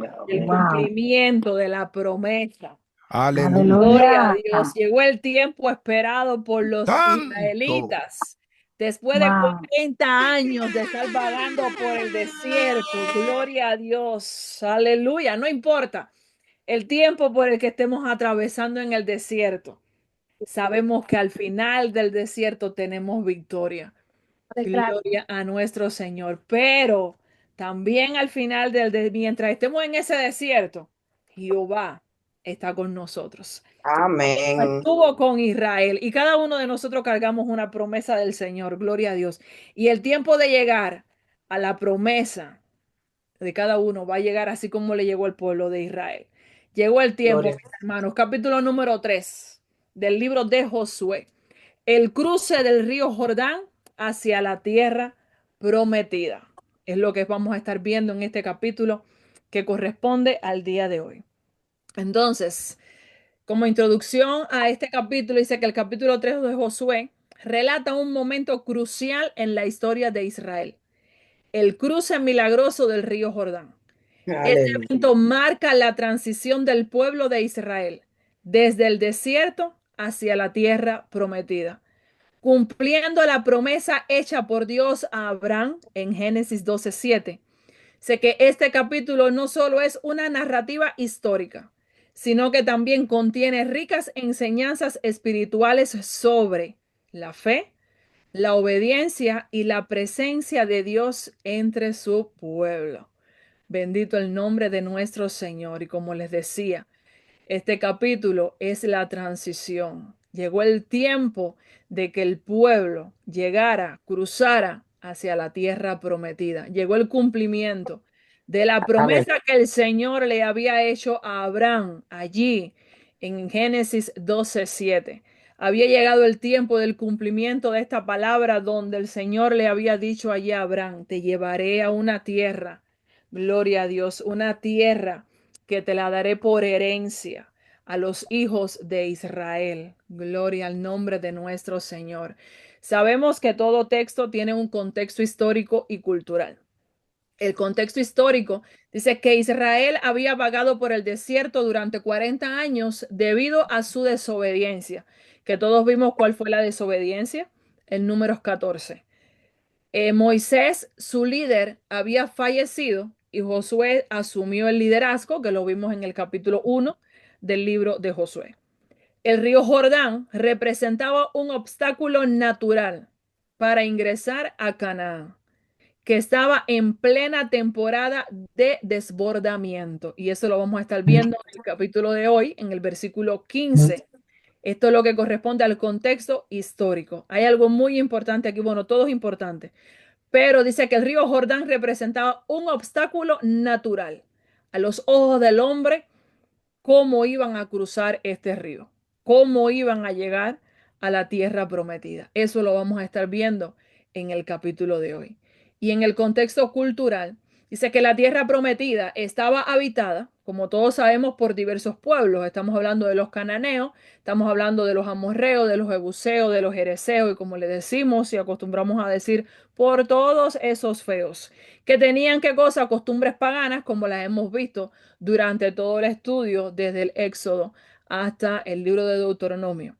el Amén. Wow. cumplimiento de la promesa. Aleluya. Gloria a Aleluya. Dios. Llegó el tiempo esperado por los Tanto. israelitas. Después de Wow. 40 años de estar vagando por el desierto. Gloria a Dios. Aleluya. No importa el tiempo por el que estemos atravesando en el desierto. Sabemos que al final del desierto tenemos victoria. Gloria a nuestro Señor. Pero también al final mientras estemos en ese desierto, Jehová está con nosotros. Amén. Estuvo con Israel y cada uno de nosotros cargamos una promesa del Señor. Gloria a Dios. Y el tiempo de llegar a la promesa de cada uno va a llegar así como le llegó al pueblo de Israel. Llegó el tiempo, Gloria. mis hermanos. Capítulo número 3 del libro de Josué. El cruce del río Jordán hacia la tierra prometida. Es lo que vamos a estar viendo en este capítulo que corresponde al día de hoy. Entonces, como introducción a este capítulo, dice que el capítulo 3 de Josué relata un momento crucial en la historia de Israel, el cruce milagroso del río Jordán. Este Aleluya. evento marca la transición del pueblo de Israel desde el desierto hacia la tierra prometida, cumpliendo la promesa hecha por Dios a Abraham en Génesis 12:7. Sé que este capítulo no solo es una narrativa histórica, sino que también contiene ricas enseñanzas espirituales sobre la fe, la obediencia y la presencia de Dios entre su pueblo. Bendito el nombre de nuestro Señor. Y como les decía, este capítulo es la transición. Llegó el tiempo de que el pueblo llegara, cruzara hacia la tierra prometida. Llegó el cumplimiento de la Amén. promesa que el Señor le había hecho a Abraham allí en Génesis 12:7. Había llegado el tiempo del cumplimiento de esta palabra donde el Señor le había dicho allí a Abraham, te llevaré a una tierra, gloria a Dios, una tierra que te la daré por herencia a los hijos de Israel. Gloria al nombre de nuestro Señor. Sabemos que todo texto tiene un contexto histórico y cultural. El contexto histórico dice que Israel había vagado por el desierto durante 40 años debido a su desobediencia, que todos vimos cuál fue la desobediencia en Números 14. Moisés, su líder, había fallecido y Josué asumió el liderazgo, que lo vimos en el capítulo 1 del libro de Josué. El río Jordán representaba un obstáculo natural para ingresar a Canaán, que estaba en plena temporada de desbordamiento. Y eso lo vamos a estar viendo en el capítulo de hoy, en el versículo 15. Esto es lo que corresponde al contexto histórico. Hay algo muy importante aquí, bueno, todo es importante, pero dice que el río Jordán representaba un obstáculo natural a los ojos del hombre, cómo iban a cruzar este río, cómo iban a llegar a la tierra prometida. Eso lo vamos a estar viendo en el capítulo de hoy. Y en el contexto cultural, dice que la tierra prometida estaba habitada, como todos sabemos, por diversos pueblos. Estamos hablando de los cananeos, estamos hablando de los amorreos, de los jebuseos, de los jereceos, y como le decimos y acostumbramos a decir, por todos esos feos, que tenían qué cosa, costumbres paganas, como las hemos visto durante todo el estudio, desde el Éxodo hasta el libro de Deuteronomio.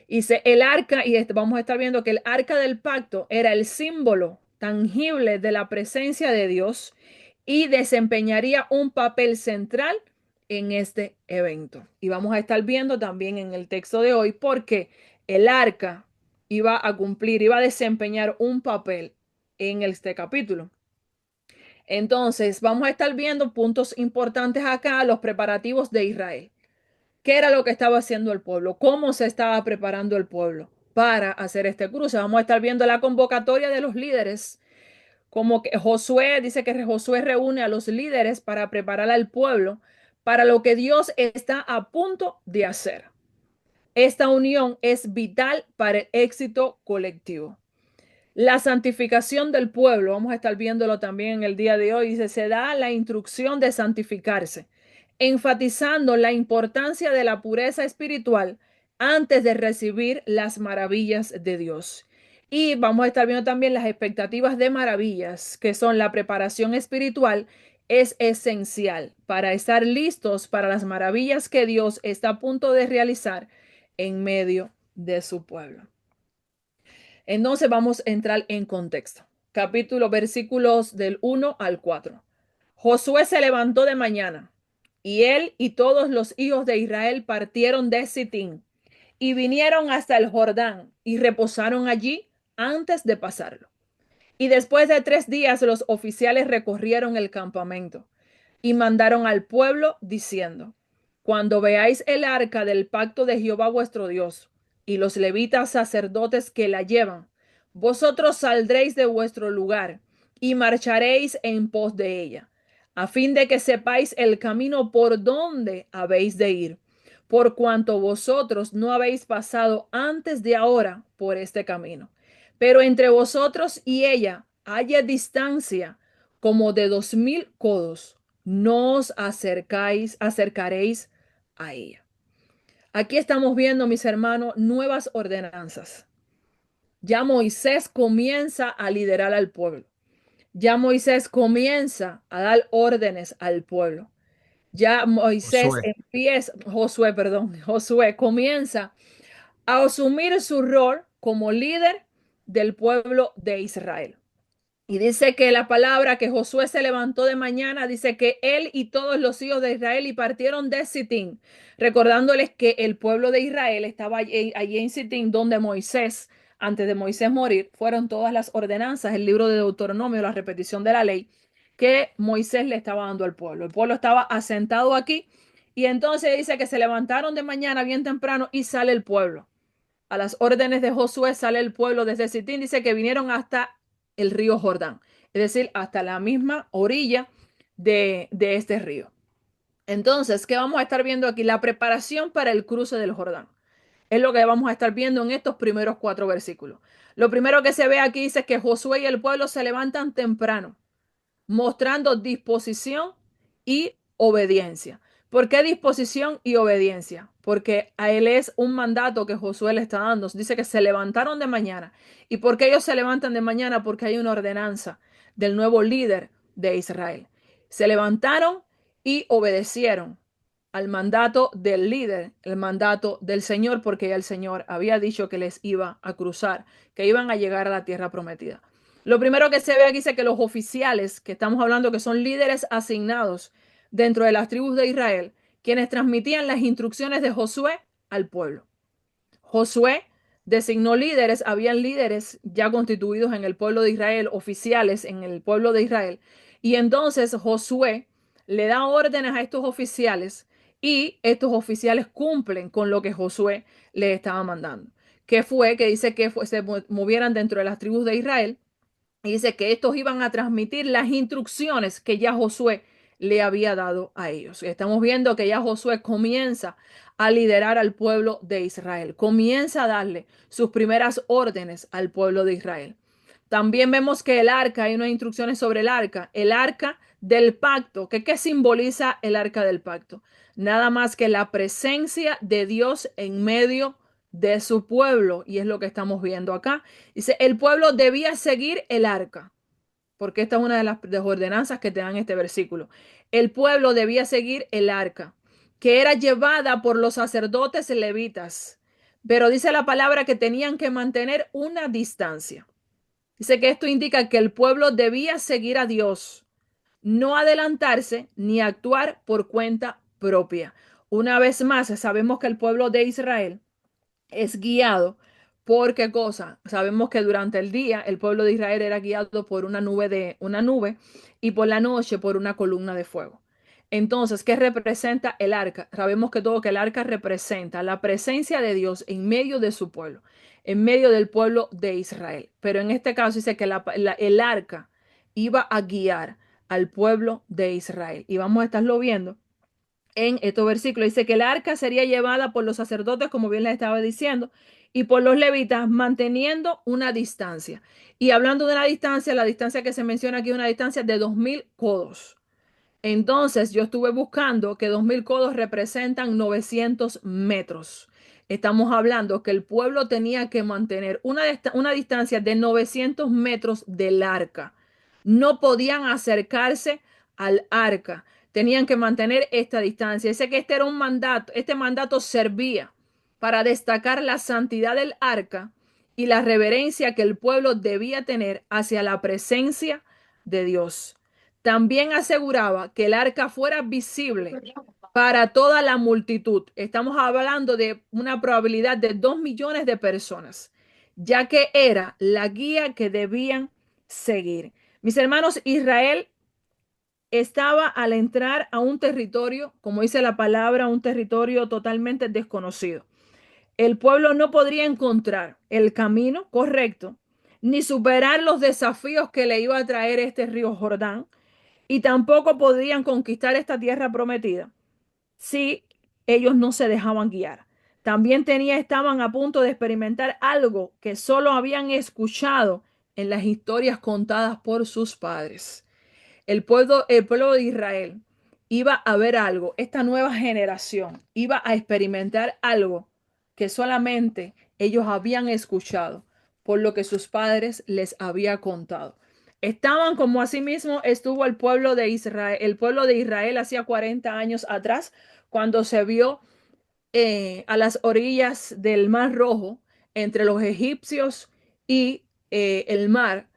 Dice el arca, y vamos a estar viendo que el arca del pacto era el símbolo tangible de la presencia de Dios y desempeñaría un papel central en este evento. Y vamos a estar viendo también en el texto de hoy porque el arca iba a cumplir, iba a desempeñar un papel en este capítulo. Entonces, vamos a estar viendo puntos importantes acá, los preparativos de Israel. ¿Qué era lo que estaba haciendo el pueblo? ¿Cómo se estaba preparando el pueblo para hacer este cruce? Vamos a estar viendo la convocatoria de los líderes, como que Josué dice que Josué reúne a los líderes para preparar al pueblo para lo que Dios está a punto de hacer. Esta unión es vital para el éxito colectivo. La santificación del pueblo, vamos a estar viéndolo también en el día de hoy, dice, se da la instrucción de santificarse, enfatizando la importancia de la pureza espiritual antes de recibir las maravillas de Dios. Y vamos a estar viendo también las expectativas de maravillas, que son la preparación espiritual es esencial para estar listos para las maravillas que Dios está a punto de realizar en medio de su pueblo. Entonces vamos a entrar en contexto. Versículos del 1 al 4. Josué se levantó de mañana y él y todos los hijos de Israel partieron de Sitín y vinieron hasta el Jordán y reposaron allí antes de pasarlo. Y después de 3 días los oficiales recorrieron el campamento y mandaron al pueblo diciendo: cuando veáis el arca del pacto de Jehová vuestro Dios y los levitas sacerdotes que la llevan, vosotros saldréis de vuestro lugar y marcharéis en pos de ella, a fin de que sepáis el camino por donde habéis de ir, por cuanto vosotros no habéis pasado antes de ahora por este camino. Pero entre vosotros y ella haya distancia como de 2000 codos, no os acercaréis a ella. Aquí estamos viendo, mis hermanos, nuevas ordenanzas. Ya Moisés comienza a liderar al pueblo. Ya Moisés comienza a dar órdenes al pueblo. Ya Josué. Josué comienza a asumir su rol como líder del pueblo de Israel. Y dice que la palabra que Josué se levantó de mañana, dice que él y todos los hijos de Israel y partieron de Sitín, recordándoles que el pueblo de Israel estaba allí en Sitín, donde Moisés, antes de Moisés morir, fueron todas las ordenanzas, el libro de Deuteronomio, la repetición de la ley que Moisés le estaba dando al pueblo. El pueblo estaba asentado aquí y entonces dice que se levantaron de mañana bien temprano y sale el pueblo. A las órdenes de Josué sale el pueblo desde Sitín, dice que vinieron hasta el río Jordán, es decir, hasta la misma orilla de este río. Entonces, ¿qué vamos a estar viendo aquí? La preparación para el cruce del Jordán. Es lo que vamos a estar viendo en estos primeros 4 versículos. Lo primero que se ve aquí dice que Josué y el pueblo se levantan temprano, mostrando disposición y obediencia. ¿Por qué disposición y obediencia? Porque a él es un mandato que Josué le está dando. Dice que se levantaron de mañana. ¿Y por qué ellos se levantan de mañana? Porque hay una ordenanza del nuevo líder de Israel. Se levantaron y obedecieron al mandato del líder, el mandato del Señor, porque ya el Señor había dicho que les iba a cruzar, que iban a llegar a la tierra prometida. Lo primero que se ve aquí dice que los oficiales, que estamos hablando que son líderes asignados dentro de las tribus de Israel, quienes transmitían las instrucciones de Josué al pueblo. Josué designó líderes, habían líderes ya constituidos en el pueblo de Israel, oficiales en el pueblo de Israel, y entonces Josué le da órdenes a estos oficiales y estos oficiales cumplen con lo que Josué les estaba mandando. Que fue que dice que se movieran dentro de las tribus de Israel y dice que estos iban a transmitir las instrucciones que ya Josué le había dado a ellos. Estamos viendo que ya Josué comienza a liderar al pueblo de Israel, comienza a darle sus primeras órdenes al pueblo de Israel. También vemos que el arca, hay unas instrucciones sobre el arca del pacto. ¿Qué simboliza el arca del pacto? Nada más que la presencia de Dios en medio de su pueblo, y es lo que estamos viendo acá. Dice, el pueblo debía seguir el arca, porque esta es una de las ordenanzas que te dan este versículo. El pueblo debía seguir el arca, que era llevada por los sacerdotes levitas, pero dice la palabra que tenían que mantener una distancia. Dice que esto indica que el pueblo debía seguir a Dios, no adelantarse ni actuar por cuenta propia. Una vez más, sabemos que el pueblo de Israel es guiado por qué cosa. Sabemos que durante el día el pueblo de Israel era guiado por una nube y por la noche por una columna de fuego. Entonces, ¿qué representa el arca? Sabemos que el arca representa la presencia de Dios en medio de su pueblo, en medio del pueblo de Israel. Pero en este caso dice que el arca iba a guiar al pueblo de Israel. Y vamos a estarlo viendo en estos versículos. Dice que el arca sería llevada por los sacerdotes, como bien les estaba diciendo, y por los levitas, manteniendo una distancia. Y hablando de una distancia, la distancia que se menciona aquí es una distancia de 2000 codos. Entonces, yo estuve buscando que 2000 codos representan 900 metros. Estamos hablando que el pueblo tenía que mantener una distancia de 900 metros del arca. No podían acercarse al arca, tenían que mantener esta distancia. Dice que este era un mandato, este mandato servía para destacar la santidad del arca y la reverencia que el pueblo debía tener hacia la presencia de Dios. También aseguraba que el arca fuera visible para toda la multitud. Estamos hablando de una probabilidad de 2 millones de personas, ya que era la guía que debían seguir. Mis hermanos, Israel estaba al entrar a un territorio, como dice la palabra, un territorio totalmente desconocido. El pueblo no podría encontrar el camino correcto, ni superar los desafíos que le iba a traer este río Jordán, y tampoco podrían conquistar esta tierra prometida si ellos no se dejaban guiar. También estaban a punto de experimentar algo que solo habían escuchado en las historias contadas por sus padres. El pueblo de Israel iba a ver algo, esta nueva generación iba a experimentar algo que solamente ellos habían escuchado por lo que sus padres les había contado. Estaban como asimismo estuvo el pueblo de Israel hacía 40 años atrás, cuando se vio a las orillas del Mar Rojo, entre los egipcios y el mar.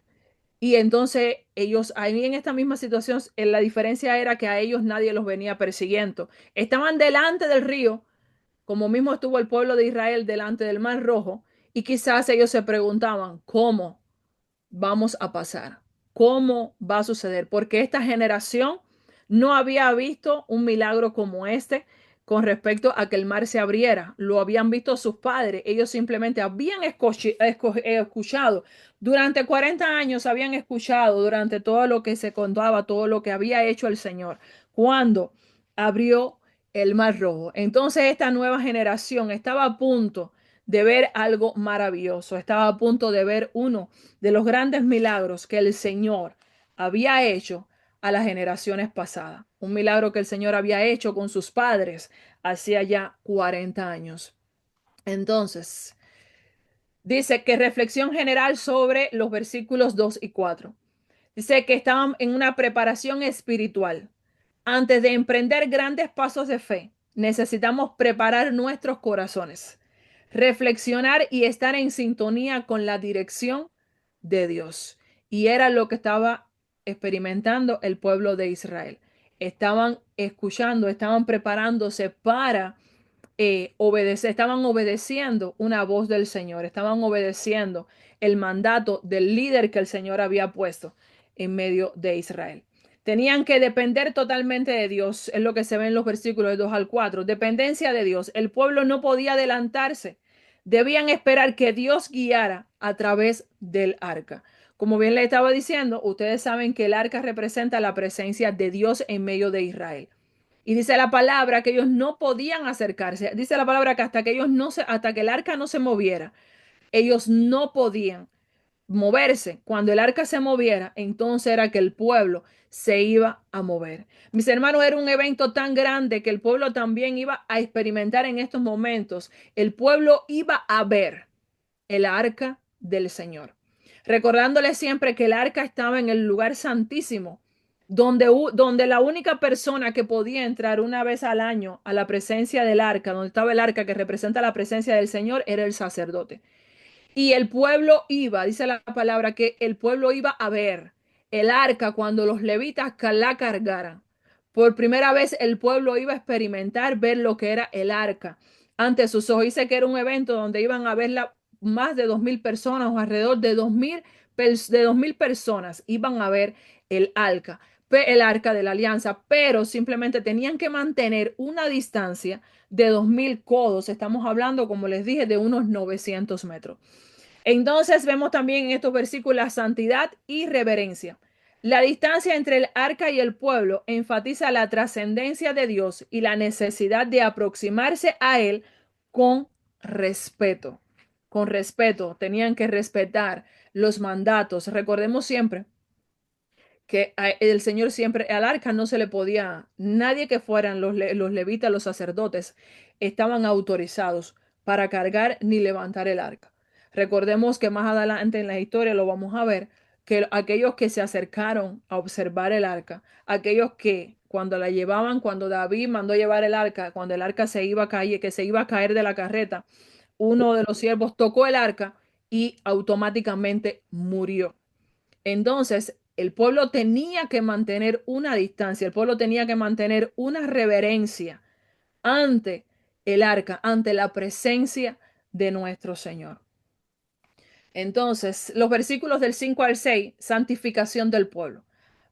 Y entonces ellos, ahí en esta misma situación, la diferencia era que a ellos nadie los venía persiguiendo. Estaban delante del río, como mismo estuvo el pueblo de Israel delante del Mar Rojo, y quizás ellos se preguntaban, ¿cómo vamos a pasar? ¿Cómo va a suceder? Porque esta generación no había visto un milagro como este con respecto a que el mar se abriera. Lo habían visto sus padres. Ellos simplemente habían escuchado. Durante 40 años habían escuchado durante todo lo que se contaba, todo lo que había hecho el Señor. Cuando abrió el mar rojo. Entonces esta nueva generación estaba a punto de ver algo maravilloso. Estaba a punto de ver uno de los grandes milagros que el Señor había hecho a las generaciones pasadas. Un milagro que el Señor había hecho con sus padres hacía ya 40 años. Entonces, dice que reflexión general sobre los versículos 2 y 4. Dice que estaban en una preparación espiritual. Antes de emprender grandes pasos de fe, necesitamos preparar nuestros corazones, reflexionar y estar en sintonía con la dirección de Dios. Y era lo que estaba experimentando el pueblo de Israel. Estaban escuchando, estaban preparándose para obedecer, estaban obedeciendo una voz del Señor, estaban obedeciendo el mandato del líder que el Señor había puesto en medio de Israel. Tenían que depender totalmente de Dios, es lo que se ve en los versículos de 2 al 4. Dependencia de Dios. El pueblo no podía adelantarse. Debían esperar que Dios guiara a través del arca. Como bien le estaba diciendo, ustedes saben que el arca representa la presencia de Dios en medio de Israel. Y dice la palabra que ellos no podían acercarse. Dice la palabra que hasta que el arca no se moviera, ellos no podían moverse. Cuando el arca se moviera, entonces era que el pueblo se iba a mover. Mis hermanos, era un evento tan grande que el pueblo también iba a experimentar en estos momentos. El pueblo iba a ver el arca del Señor. Recordándole siempre que el arca estaba en el lugar santísimo, donde la única persona que podía entrar una vez al año a la presencia del arca, donde estaba el arca que representa la presencia del Señor, era el sacerdote. Y el pueblo iba, dice la palabra, que el pueblo iba a ver el arca cuando los levitas la cargaran. Por primera vez el pueblo iba a experimentar ver lo que era el arca ante sus ojos. Dice que era un evento donde iban a verla más de 2.000 personas o alrededor de 2.000 personas iban a ver el arca de la alianza, pero simplemente tenían que mantener una distancia de 2.000 codos. Estamos hablando, como les dije, de unos 900 metros. Entonces vemos también en estos versículos la santidad y reverencia. La distancia entre el arca y el pueblo enfatiza la trascendencia de Dios y la necesidad de aproximarse a él con respeto. Con respeto, tenían que respetar los mandatos. Recordemos siempre que el Señor siempre, al arca no se le podía, nadie que fueran los levitas, los sacerdotes, estaban autorizados para cargar ni levantar el arca. Recordemos que más adelante en la historia lo vamos a ver, que aquellos que se acercaron a observar el arca, aquellos que cuando la llevaban, cuando David mandó llevar el arca, cuando el arca se iba a caer, que se iba a caer de la carreta, uno de los siervos tocó el arca y automáticamente murió. Entonces, el pueblo tenía que mantener una distancia, el pueblo tenía que mantener una reverencia ante el arca, ante la presencia de nuestro Señor. Entonces, los versículos del 5 al 6, santificación del pueblo.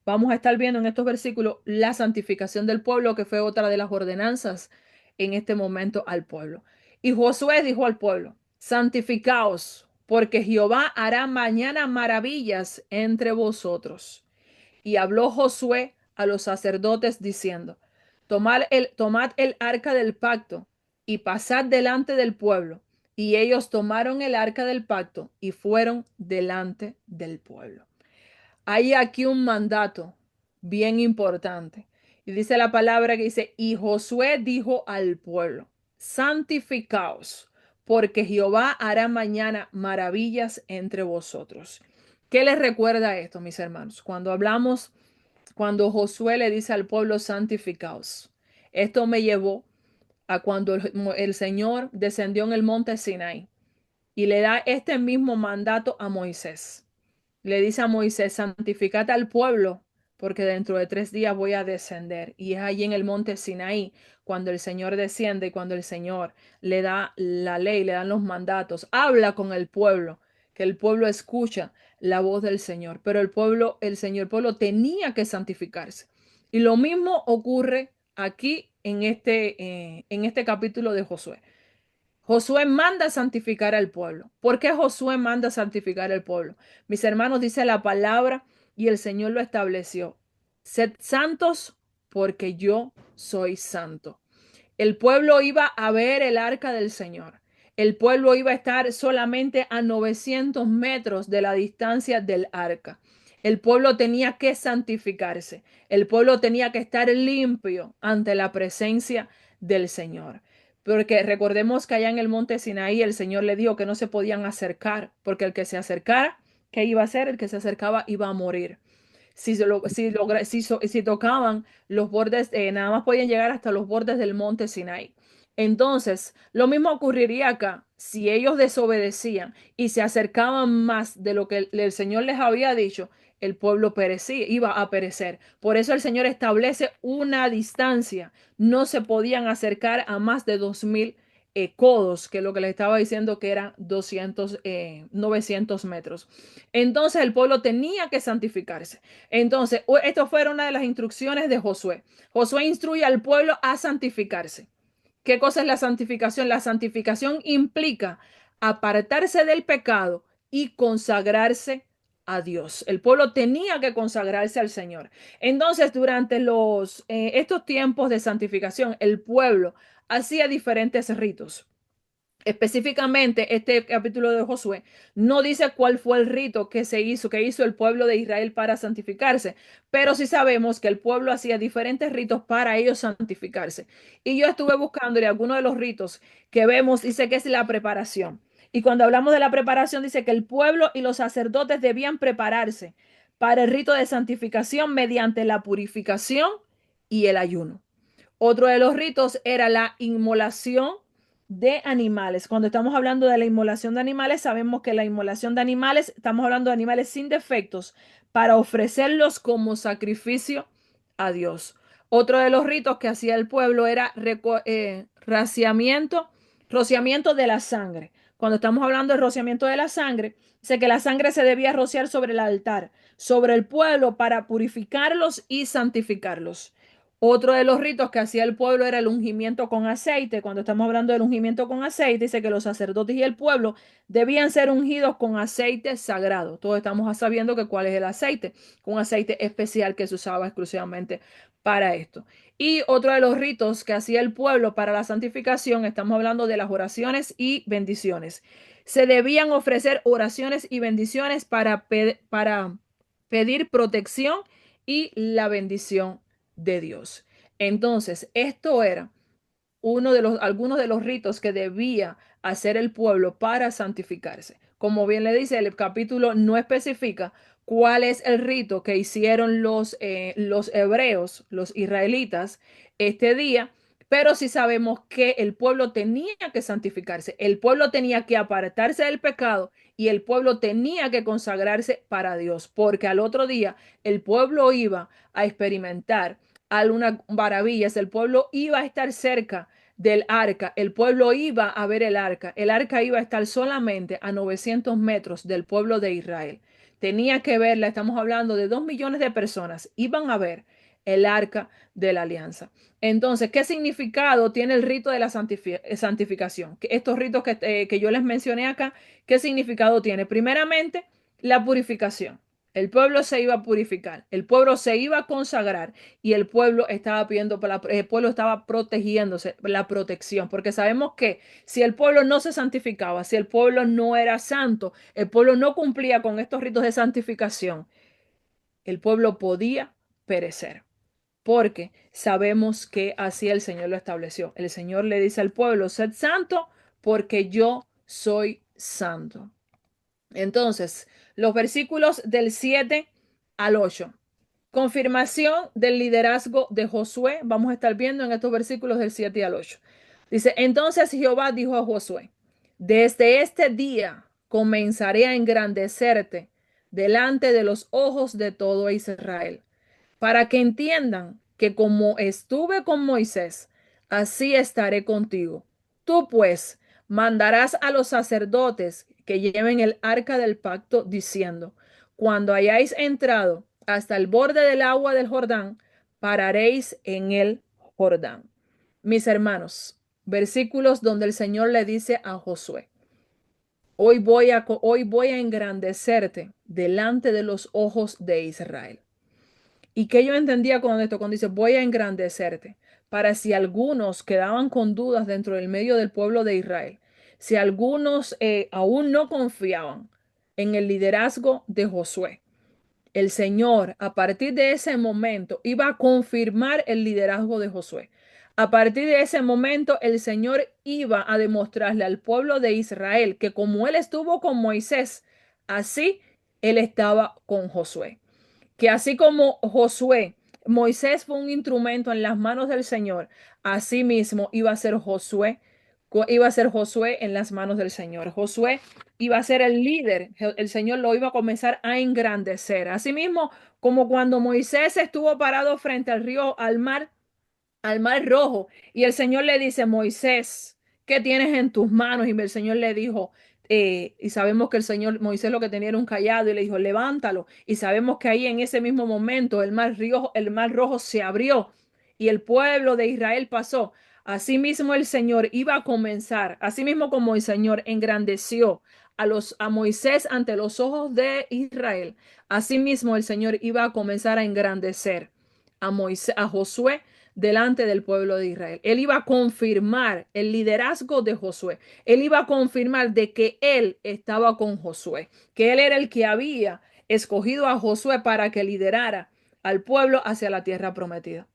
Vamos a estar viendo en estos versículos la santificación del pueblo, que fue otra de las ordenanzas en este momento al pueblo. Y Josué dijo al pueblo, santificaos, porque Jehová hará mañana maravillas entre vosotros. Y habló Josué a los sacerdotes diciendo, tomad el arca del pacto y pasad delante del pueblo. Y ellos tomaron el arca del pacto y fueron delante del pueblo. Hay aquí un mandato bien importante. Y dice la palabra que dice, y Josué dijo al pueblo, santificaos, porque Jehová hará mañana maravillas entre vosotros. ¿Qué les recuerda esto, mis hermanos? Cuando Josué le dice al pueblo, santificaos. Esto me llevó a cuando el Señor descendió en el monte Sinai y le da este mismo mandato a Moisés. Le dice a Moisés, santificate al pueblo, porque dentro de 3 días voy a descender. Y es allí en el monte Sinaí, cuando el Señor desciende y cuando el Señor le da la ley, le dan los mandatos, habla con el pueblo, que el pueblo escucha la voz del Señor. Pero el pueblo tenía que santificarse. Y lo mismo ocurre aquí en este capítulo de Josué. Josué manda santificar al pueblo. ¿Por qué Josué manda santificar al pueblo? Mis hermanos, dice la palabra y el Señor lo estableció. Sed santos porque yo soy santo. El pueblo iba a ver el arca del Señor. El pueblo iba a estar solamente a 900 metros de la distancia del arca. El pueblo tenía que santificarse. El pueblo tenía que estar limpio ante la presencia del Señor. Porque recordemos que allá en el monte Sinaí el Señor le dijo que no se podían acercar, porque el que se acercara, ¿qué iba a hacer? El que se acercaba iba a morir. Si tocaban los bordes, nada más podían llegar hasta los bordes del monte Sinai. Entonces, lo mismo ocurriría acá. Si ellos desobedecían y se acercaban más de lo que el Señor les había dicho, el pueblo perecía, iba a perecer. Por eso el Señor establece una distancia. No se podían acercar a más de 2000 codos, que lo que les estaba diciendo que eran 900 metros. Entonces el pueblo tenía que santificarse. Entonces, esto fue una de las instrucciones de Josué. Josué instruye al pueblo a santificarse. ¿Qué cosa es la santificación? La santificación implica apartarse del pecado y consagrarse a Dios. El pueblo tenía que consagrarse al Señor. Entonces, durante estos tiempos de santificación, el pueblo hacía diferentes ritos. Específicamente, este capítulo de Josué no dice cuál fue el rito que hizo el pueblo de Israel para santificarse, pero sí sabemos que el pueblo hacía diferentes ritos para ellos santificarse. Y yo estuve buscándole algunos de los ritos que vemos, dice que es la preparación. Y cuando hablamos de la preparación, dice que el pueblo y los sacerdotes debían prepararse para el rito de santificación mediante la purificación y el ayuno. Otro de los ritos era la inmolación de animales. Cuando estamos hablando de la inmolación de animales, sabemos que la inmolación de animales, estamos hablando de animales sin defectos para ofrecerlos como sacrificio a Dios. Otro de los ritos que hacía el pueblo era rociamiento de la sangre. Cuando estamos hablando de rociamiento de la sangre, dice que la sangre se debía rociar sobre el altar, sobre el pueblo para purificarlos y santificarlos. Otro de los ritos que hacía el pueblo era el ungimiento con aceite. Cuando estamos hablando del ungimiento con aceite, dice que los sacerdotes y el pueblo debían ser ungidos con aceite sagrado. Todos estamos sabiendo que cuál es el aceite, un aceite especial que se usaba exclusivamente para esto. Y otro de los ritos que hacía el pueblo para la santificación, estamos hablando de las oraciones y bendiciones. Se debían ofrecer oraciones y bendiciones para pedir protección y la bendición de Dios. Entonces, esto era algunos de los ritos que debía hacer el pueblo para santificarse. Como bien le dice, el capítulo no especifica cuál es el rito que hicieron los hebreos, los israelitas, este día, pero sí sabemos que el pueblo tenía que santificarse, el pueblo tenía que apartarse del pecado y el pueblo tenía que consagrarse para Dios, porque al otro día el pueblo iba a experimentar algunas maravillas, el pueblo iba a estar cerca del arca, el pueblo iba a ver el arca iba a estar solamente a 900 metros del pueblo de Israel. Tenía que verla, estamos hablando de 2 millones de personas, iban a ver el arca de la alianza. Entonces, ¿qué significado tiene el rito de la santificación? Estos ritos que yo les mencioné acá, ¿qué significado tiene? Primeramente, la purificación. El pueblo se iba a purificar, el pueblo se iba a consagrar y el pueblo estaba pidiendo, el pueblo estaba protegiéndose, la protección, porque sabemos que si el pueblo no se santificaba, si el pueblo no era santo, el pueblo no cumplía con estos ritos de santificación, el pueblo podía perecer. Porque sabemos que así el Señor lo estableció. El Señor le dice al pueblo, sed santo porque yo soy santo. Entonces, los versículos del 7 al 8. Confirmación del liderazgo de Josué. Vamos a estar viendo en estos versículos del 7 al 8. Dice, entonces Jehová dijo a Josué, desde este día comenzaré a engrandecerte delante de los ojos de todo Israel, para que entiendan que como estuve con Moisés, así estaré contigo. Tú pues mandarás a los sacerdotes que lleven el arca del pacto, diciendo, cuando hayáis entrado hasta el borde del agua del Jordán, pararéis en el Jordán. Mis hermanos, versículos donde el Señor le dice a Josué, hoy voy a engrandecerte delante de los ojos de Israel. Y que yo entendía con esto, cuando dice, voy a engrandecerte, para si algunos quedaban con dudas dentro del medio del pueblo de Israel, si algunos aún no confiaban en el liderazgo de Josué, el Señor a partir de ese momento iba a confirmar el liderazgo de Josué. A partir de ese momento el Señor iba a demostrarle al pueblo de Israel que como él estuvo con Moisés, así él estaba con Josué, que así como Josué, Moisés fue un instrumento en las manos del Señor, así mismo iba a ser Josué en las manos del Señor. Josué iba a ser el líder, el Señor lo iba a comenzar a engrandecer. Asimismo, como cuando Moisés estuvo parado frente al río, al mar rojo. Y el Señor le dice, Moisés, ¿qué tienes en tus manos? Y el Señor le dijo, y sabemos que el Señor, Moisés lo que tenía era un cayado y le dijo, levántalo. Y sabemos que ahí en ese mismo momento el mar rojo se abrió y el pueblo de Israel pasó. Asimismo el Señor iba a comenzar, asimismo como el Señor engrandeció a Moisés ante los ojos de Israel, asimismo el Señor iba a comenzar a engrandecer a Josué delante del pueblo de Israel. Él iba a confirmar el liderazgo de Josué. Él iba a confirmar de que él estaba con Josué, que él era el que había escogido a Josué para que liderara al pueblo hacia la tierra prometida.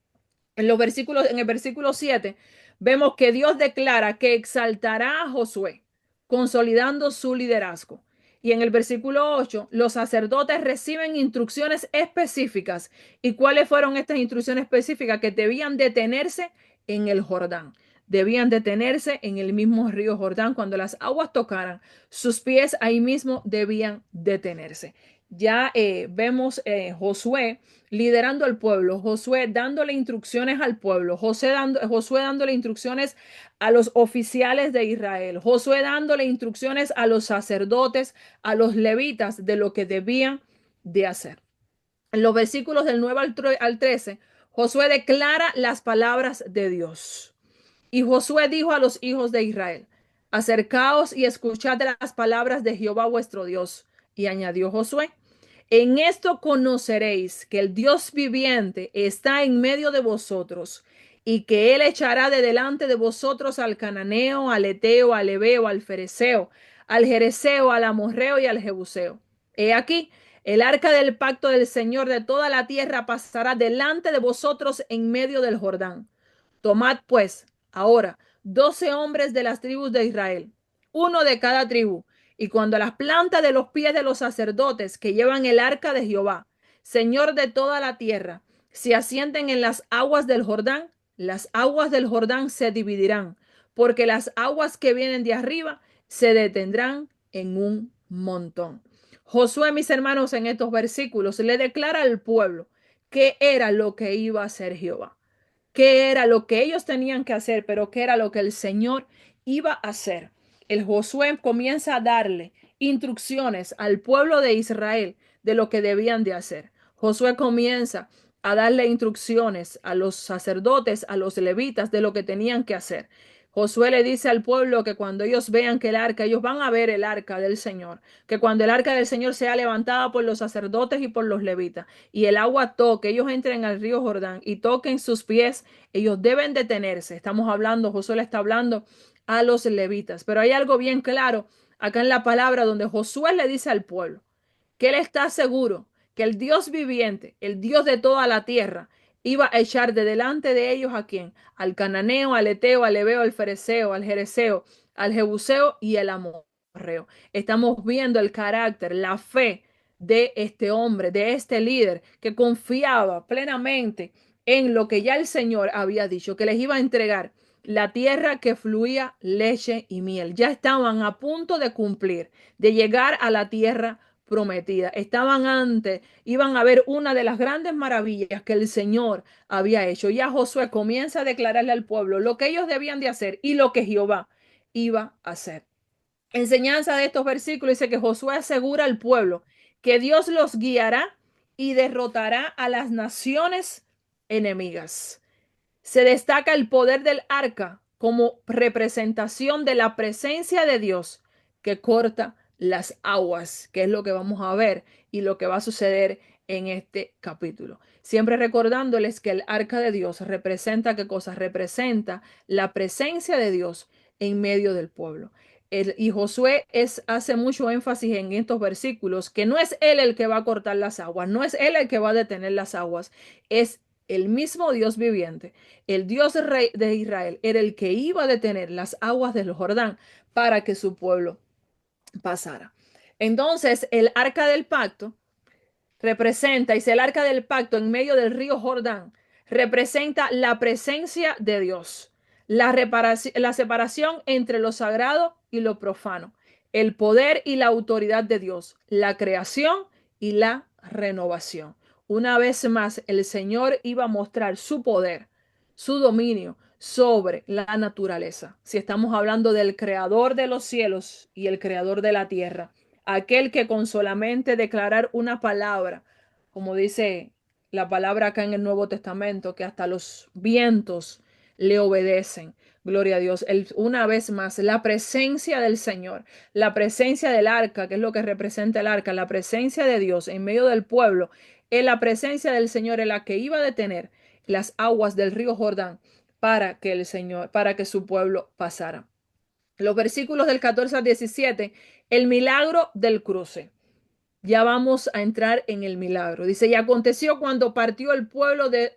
En el versículo 7, vemos que Dios declara que exaltará a Josué, consolidando su liderazgo. Y en el versículo 8, los sacerdotes reciben instrucciones específicas. ¿Y cuáles fueron estas instrucciones específicas? Que debían detenerse en el Jordán. Debían detenerse en el mismo río Jordán. Cuando las aguas tocaran sus pies, ahí mismo debían detenerse. Ya vemos Josué liderando al pueblo, Josué dándole instrucciones al pueblo, Josué dándole instrucciones a los oficiales de Israel, Josué dándole instrucciones a los sacerdotes, a los levitas de lo que debían de hacer. En los versículos del 9 al 13, Josué declara las palabras de Dios. Y Josué dijo a los hijos de Israel, acercaos y escuchad las palabras de Jehová vuestro Dios. Y añadió Josué, en esto conoceréis que el Dios viviente está en medio de vosotros y que él echará de delante de vosotros al cananeo, al eteo, al ebeo, al fereceo, al jereseo, al amorreo y al jebuseo. He aquí, el arca del pacto del Señor de toda la tierra pasará delante de vosotros en medio del Jordán. Tomad pues ahora 12 hombres de las tribus de Israel, uno de cada tribu, Y cuando las plantas de los pies de los sacerdotes que llevan el arca de Jehová, Señor de toda la tierra, se asienten en las aguas del Jordán, las aguas del Jordán se dividirán, porque las aguas que vienen de arriba se detendrán en un montón. Josué, mis hermanos, en estos versículos le declara al pueblo qué era lo que iba a hacer Jehová, qué era lo que ellos tenían que hacer, pero qué era lo que el Señor iba a hacer. El Josué comienza a darle instrucciones al pueblo de Israel de lo que debían de hacer. Josué comienza a darle instrucciones a los sacerdotes, a los levitas de lo que tenían que hacer. Josué le dice al pueblo que cuando ellos vean que el arca, ellos van a ver el arca del Señor, que cuando el arca del Señor sea levantada por los sacerdotes y por los levitas y el agua toque, ellos entren al río Jordán y toquen sus pies, ellos deben detenerse. Estamos hablando, Josué le está hablando a los levitas, pero hay algo bien claro acá en la palabra donde Josué le dice al pueblo que él está seguro que el Dios viviente, el Dios de toda la tierra, iba a echar de delante de ellos a quién, al cananeo, al eteo, al ebeo, al fereceo, al jereseo, al jebuseo y el amorreo. Estamos viendo el carácter, la fe de este hombre, de este líder que confiaba plenamente en lo que ya el Señor había dicho, que les iba a entregar la tierra que fluía leche y miel. Ya estaban a punto de cumplir, de llegar a la tierra prometida. Estaban antes, iban a ver una de las grandes maravillas que el Señor había hecho. Ya Josué comienza a declararle al pueblo lo que ellos debían de hacer y lo que Jehová iba a hacer. Enseñanza de estos versículos dice que Josué asegura al pueblo que Dios los guiará y derrotará a las naciones enemigas. Se destaca el poder del arca como representación de la presencia de Dios que corta las aguas, que es lo que vamos a ver y lo que va a suceder en este capítulo. Siempre recordándoles que el arca de Dios representa qué cosa, representa la presencia de Dios en medio del pueblo. Y Josué hace mucho énfasis en estos versículos que no es él el que va a cortar las aguas, no es él el que va a detener las aguas, es el mismo Dios viviente, el Dios rey de Israel, era el que iba a detener las aguas del Jordán para que su pueblo pasara. Entonces, el arca del pacto representa, y el arca del pacto en medio del río Jordán, representa la presencia de Dios, la separación entre lo sagrado y lo profano, el poder y la autoridad de Dios, la creación y la renovación. Una vez más, el Señor iba a mostrar su poder, su dominio sobre la naturaleza. Si estamos hablando del creador de los cielos y el creador de la tierra, aquel que con solamente declarar una palabra, como dice la palabra acá en el Nuevo Testamento, que hasta los vientos le obedecen. Gloria a Dios. Una vez más, la presencia del Señor, la presencia del arca, que es lo que representa el arca, la presencia de Dios en medio del pueblo, es la presencia del Señor en la que iba a detener las aguas del río Jordán para que el Señor, para que su pueblo pasara. Los versículos del 14 al 17, el milagro del cruce. Ya vamos a entrar en el milagro. Dice, y aconteció cuando partió el pueblo de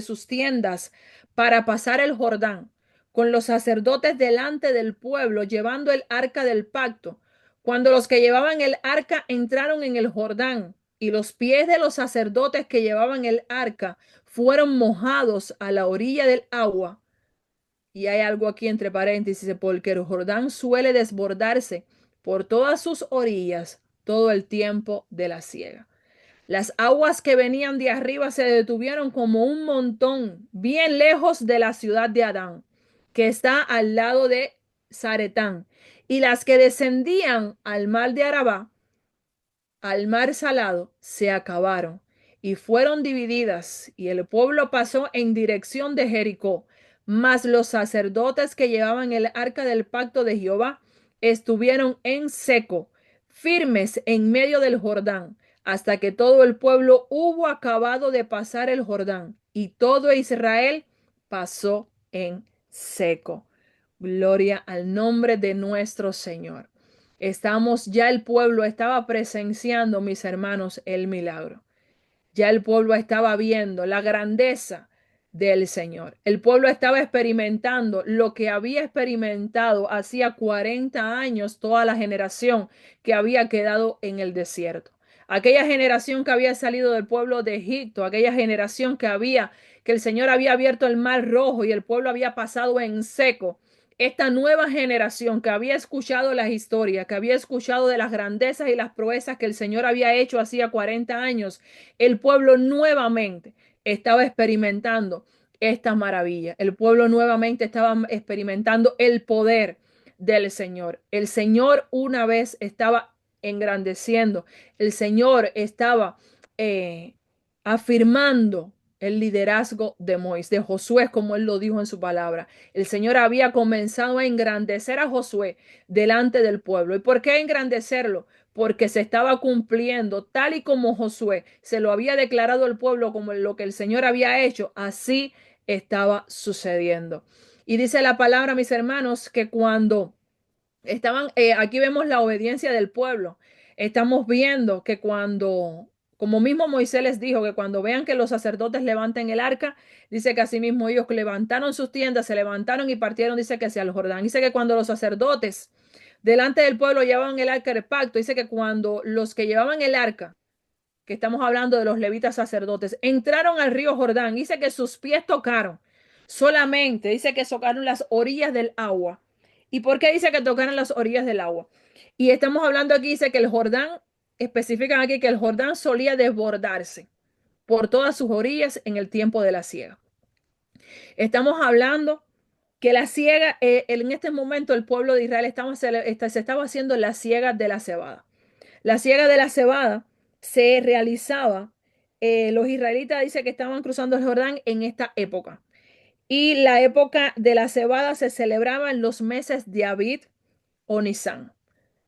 sus tiendas para pasar el Jordán, con los sacerdotes delante del pueblo, llevando el arca del pacto. Cuando los que llevaban el arca entraron en el Jordán, y los pies de los sacerdotes que llevaban el arca fueron mojados a la orilla del agua. Y hay algo aquí entre paréntesis, porque el Jordán suele desbordarse por todas sus orillas todo el tiempo de la siega. Las aguas que venían de arriba se detuvieron como un montón, bien lejos de la ciudad de Adán, que está al lado de Zaretán, y las que descendían al mar de Arabá, al mar salado, se acabaron y fueron divididas, y el pueblo pasó en dirección de Jericó. Mas los sacerdotes que llevaban el arca del pacto de Jehová estuvieron en seco, firmes en medio del Jordán, hasta que todo el pueblo hubo acabado de pasar el Jordán, y todo Israel pasó en seco. Gloria al nombre de nuestro Señor. Ya el pueblo estaba presenciando, mis hermanos, el milagro. Ya el pueblo estaba viendo la grandeza, del Señor. El pueblo estaba experimentando lo que había experimentado hacía 40 años toda la generación que había quedado en el desierto. Aquella generación que había salido del pueblo de Egipto, aquella generación que el Señor había abierto el mar rojo y el pueblo había pasado en seco. Esta nueva generación que había escuchado las historias, que había escuchado de las grandezas y las proezas que el Señor había hecho hacía 40 años, el pueblo nuevamente estaba experimentando esta maravilla. El pueblo nuevamente estaba experimentando el poder del Señor. El Señor una vez estaba engrandeciendo. El Señor estaba afirmando el liderazgo de Moisés, de Josué, como él lo dijo en su palabra. El Señor había comenzado a engrandecer a Josué delante del pueblo. ¿Y por qué engrandecerlo? Porque se estaba cumpliendo tal y como Josué se lo había declarado al pueblo como lo que el Señor había hecho, así estaba sucediendo. Y dice la palabra, mis hermanos, que cuando estaban, aquí vemos la obediencia del pueblo. Estamos viendo que cuando, como mismo Moisés les dijo, que cuando vean que los sacerdotes levanten el arca, dice que asimismo ellos levantaron sus tiendas, se levantaron y partieron, dice que hacia el Jordán. Dice que cuando los sacerdotes delante del pueblo llevaban el arca del pacto, dice que cuando los que llevaban el arca, que estamos hablando de los levitas sacerdotes, entraron al río Jordán, dice que sus pies tocaron, solamente dice que tocaron las orillas del agua. ¿Y por qué dice que tocaron las orillas del agua? Y estamos hablando aquí, dice que el Jordán, especifican aquí que el Jordán solía desbordarse por todas sus orillas en el tiempo de la siega. Estamos hablando que la siega, en este momento el pueblo de Israel se estaba haciendo la siega de la cebada. La siega de la cebada se realizaba, los israelitas dicen que estaban cruzando el Jordán en esta época. Y la época de la cebada se celebraba en los meses de Abib o Nisán.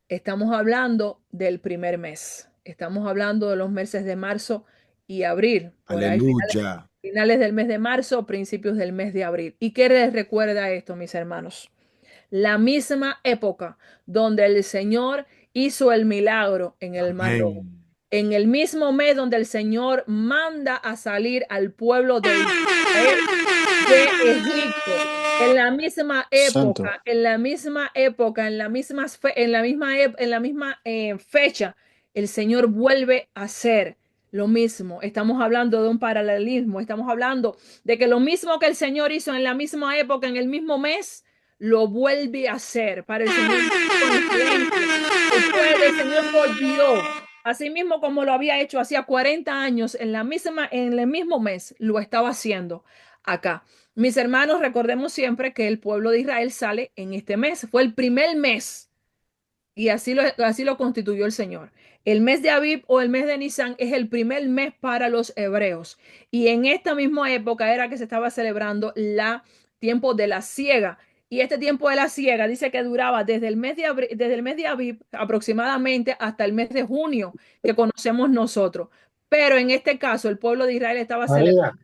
Estamos hablando del primer mes. Estamos hablando de los meses de marzo y abril. Por ahí Aleluya. finales del mes de marzo, principios del mes de abril. ¿Y qué les recuerda esto, mis hermanos? La misma época donde el Señor hizo el milagro en el Mar Rojo. Amén. En el mismo mes donde el Señor manda a salir al pueblo de Israel de Egipto. En la misma Santo. época, en la misma época, en la misma fecha, el Señor vuelve a hacer lo mismo. Estamos hablando de un paralelismo. Estamos hablando de que lo mismo que el Señor hizo en la misma época, en el mismo mes, lo vuelve a hacer. Para el Señor el Señor volvió. Así mismo como lo había hecho hacía 40 años, en el mismo mes, lo estaba haciendo acá. Mis hermanos, recordemos siempre que el pueblo de Israel sale en este mes. Fue el primer mes y así lo constituyó el Señor. El mes de Abib o el mes de Nisan es el primer mes para los hebreos. Y en esta misma época era que se estaba celebrando la tiempo de la siega. Y este tiempo de la siega dice que duraba desde el mes de Abib aproximadamente hasta el mes de junio que conocemos nosotros. Pero en este caso el pueblo de Israel estaba María, celebrando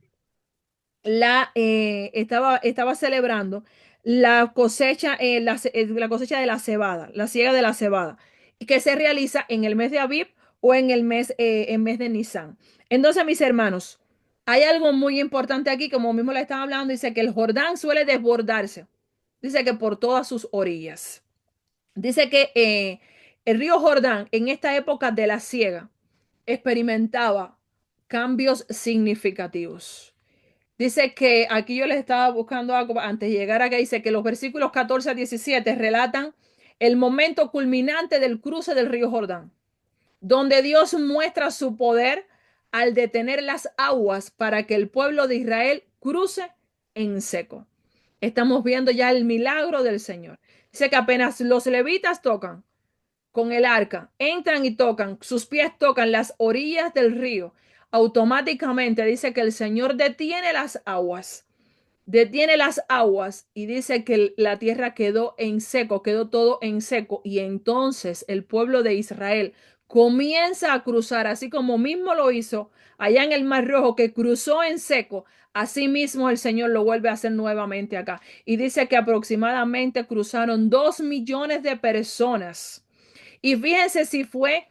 estaba celebrando la cosecha, la cosecha de la cebada, la siega de la cebada, y que se realiza en el mes de Abib o en mes de Nisan. Entonces, mis hermanos, hay algo muy importante aquí, como mismo le estaba hablando, dice que el Jordán suele desbordarse, dice que por todas sus orillas. Dice que el río Jordán en esta época de la siega experimentaba cambios significativos. Dice que aquí yo les estaba buscando algo antes de llegar acá. Dice que los versículos 14 a 17 relatan el momento culminante del cruce del río Jordán, donde Dios muestra su poder al detener las aguas para que el pueblo de Israel cruce en seco. Estamos viendo ya el milagro del Señor. Dice que apenas los levitas tocan con el arca, entran y tocan, sus pies tocan las orillas del río, automáticamente dice que el Señor detiene las aguas y dice que la tierra quedó en seco, quedó todo en seco y entonces el pueblo de Israel comienza a cruzar, así como mismo lo hizo allá en el Mar Rojo, que cruzó en seco. Así mismo el Señor lo vuelve a hacer nuevamente acá. Y dice que aproximadamente cruzaron 2 millones de personas. Y fíjense si fue,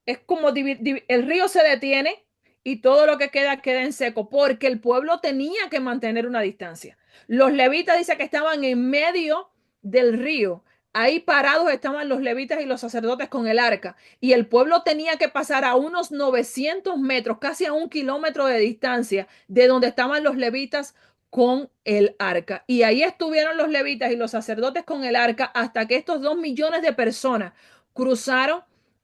es como el río se detiene y todo lo que queda queda en seco, porque el pueblo tenía que mantener una distancia. Los levitas dice que estaban en medio del río. Ahí parados estaban los levitas y los sacerdotes con el arca. Y el pueblo tenía que pasar a unos 900 metros, casi a 1 kilómetro de distancia de donde estaban los levitas con el arca. Y ahí estuvieron los levitas y los sacerdotes con el arca hasta que estos 2 millones de personas cruzaron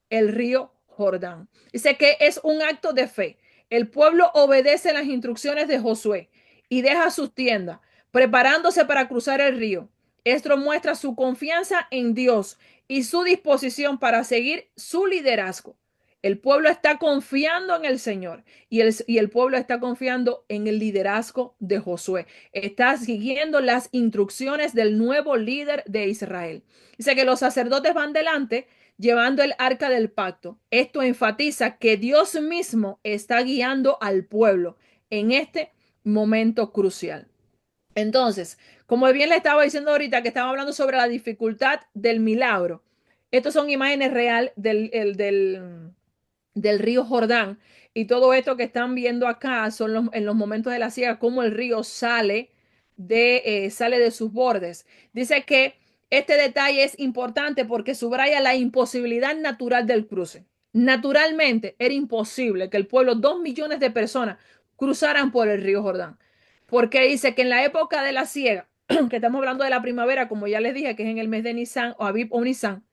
el río Jordán. Dice que es un acto de fe. El pueblo obedece las instrucciones de Josué y deja sus tiendas, preparándose para cruzar el río. Esto muestra su confianza en Dios y su disposición para seguir su liderazgo. El pueblo está confiando en el Señor y el pueblo está confiando en el liderazgo de Josué. Está siguiendo las instrucciones del nuevo líder de Israel. Dice que los sacerdotes van delante llevando el arca del pacto. Esto enfatiza que Dios mismo está guiando al pueblo en este momento crucial. Entonces, como bien le estaba diciendo ahorita que estaba hablando sobre la dificultad del milagro, estos son imágenes reales del río Jordán y todo esto que están viendo acá son en los momentos de la siega, cómo el río sale de sus bordes. Dice que este detalle es importante porque subraya la imposibilidad natural del cruce. Naturalmente era imposible que el pueblo, 2 millones de personas, cruzaran por el río Jordán. Porque dice que en la época de la siega, que estamos hablando de la primavera, como ya les dije, que es en el mes de Nisan o Abib o Nisan,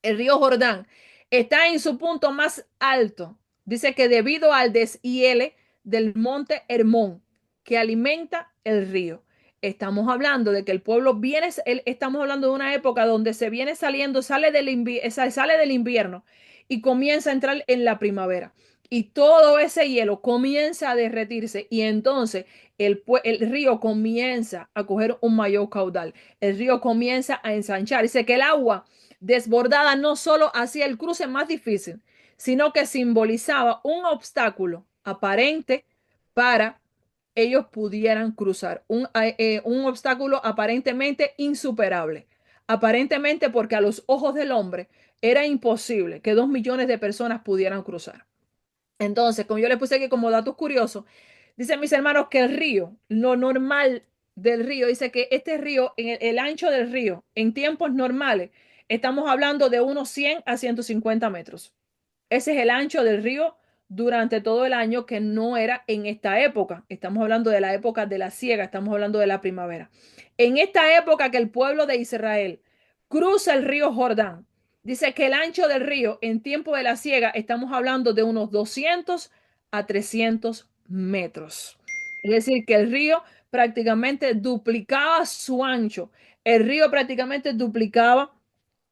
el río Jordán está en su punto más alto. Dice que debido al deshiele del monte Hermón que alimenta el río. Estamos hablando de que el pueblo viene, estamos hablando de una época donde se viene saliendo, sale del invierno y comienza a entrar en la primavera. Y todo ese hielo comienza a derretirse y entonces el río comienza a coger un mayor caudal. El río comienza a ensanchar. Dice que el agua desbordada no solo hacía el cruce más difícil, sino que simbolizaba un obstáculo aparente para ellos pudieran cruzar, un obstáculo aparentemente insuperable, aparentemente porque a los ojos del hombre era imposible que 2 millones de personas pudieran cruzar. Entonces, como yo le puse aquí como datos curiosos, dicen mis hermanos que el río, lo normal del río, dice que este río, en el ancho del río, en tiempos normales, estamos hablando de unos 100 a 150 metros. Ese es el ancho del río durante todo el año, que no era en esta época. Estamos hablando de la época de la siega, estamos hablando de la primavera. En esta época que el pueblo de Israel cruza el río Jordán, dice que el ancho del río en tiempo de la siega, estamos hablando de unos 200 a 300 metros. Es decir, que el río prácticamente duplicaba su ancho. El río prácticamente duplicaba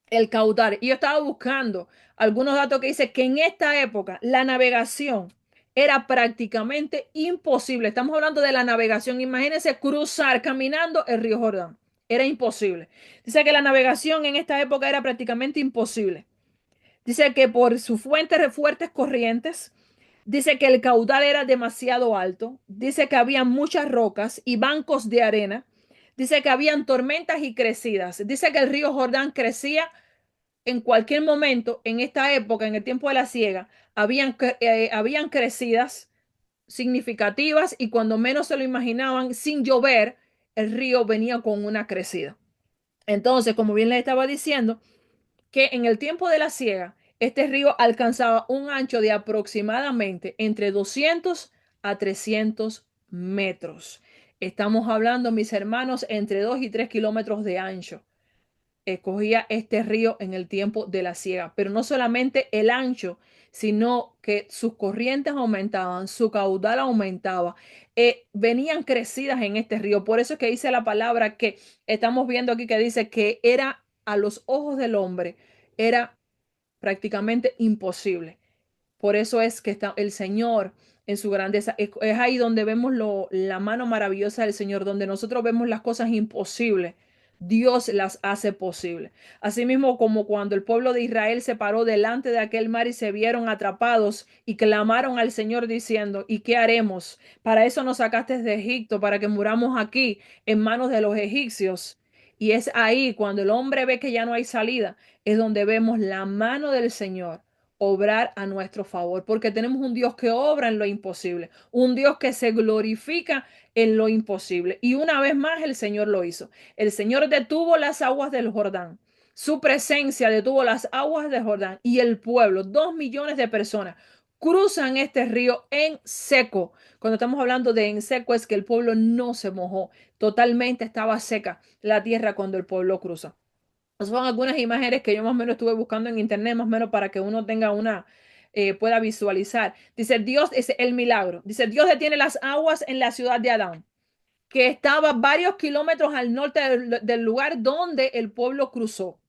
el caudal. Y yo estaba buscando algunos datos que dice que en esta época la navegación era prácticamente imposible. Estamos hablando de la navegación. Imagínense cruzar caminando el río Jordán. Era imposible. Dice que la navegación en esta época era prácticamente imposible. Dice que por sus fuertes corrientes, dice que el caudal era demasiado alto. Dice que había muchas rocas y bancos de arena. Dice que habían tormentas y crecidas. Dice que el río Jordán crecía en cualquier momento, en esta época, en el tiempo de la siega, habían crecidas significativas y cuando menos se lo imaginaban, sin llover, el río venía con una crecida. Entonces, como bien les estaba diciendo, que en el tiempo de la siega, este río alcanzaba un ancho de aproximadamente entre 200 a 300 metros. Estamos hablando, mis hermanos, entre 2 y 3 kilómetros de ancho escogía este río en el tiempo de la siega, pero no solamente el ancho, sino que sus corrientes aumentaban, su caudal aumentaba, venían crecidas en este río. Por eso es que dice la palabra que estamos viendo aquí que dice que era a los ojos del hombre, era prácticamente imposible. Por eso es que está el Señor en su grandeza. Es ahí donde vemos la mano maravillosa del Señor, donde nosotros vemos las cosas imposibles. Dios las hace posible. Asimismo, como cuando el pueblo de Israel se paró delante de aquel mar y se vieron atrapados y clamaron al Señor diciendo, ¿y qué haremos? Para eso nos sacaste de Egipto, para que muramos aquí en manos de los egipcios. Y es ahí cuando el hombre ve que ya no hay salida, es donde vemos la mano del Señor obrar a nuestro favor, porque tenemos un Dios que obra en lo imposible, un Dios que se glorifica en lo imposible. Y una vez más el Señor lo hizo. El Señor detuvo las aguas del Jordán. Su presencia detuvo las aguas del Jordán y el pueblo, 2 millones de personas, cruzan este río en seco. Cuando estamos hablando de en seco es que el pueblo no se mojó, totalmente estaba seca la tierra cuando el pueblo cruza. Son algunas imágenes que yo más o menos estuve buscando en internet, más o menos para que uno tenga pueda visualizar. Dice Dios, es el milagro. Dice Dios detiene las aguas en la ciudad de Adán, que estaba varios kilómetros al norte del lugar donde el pueblo cruzó.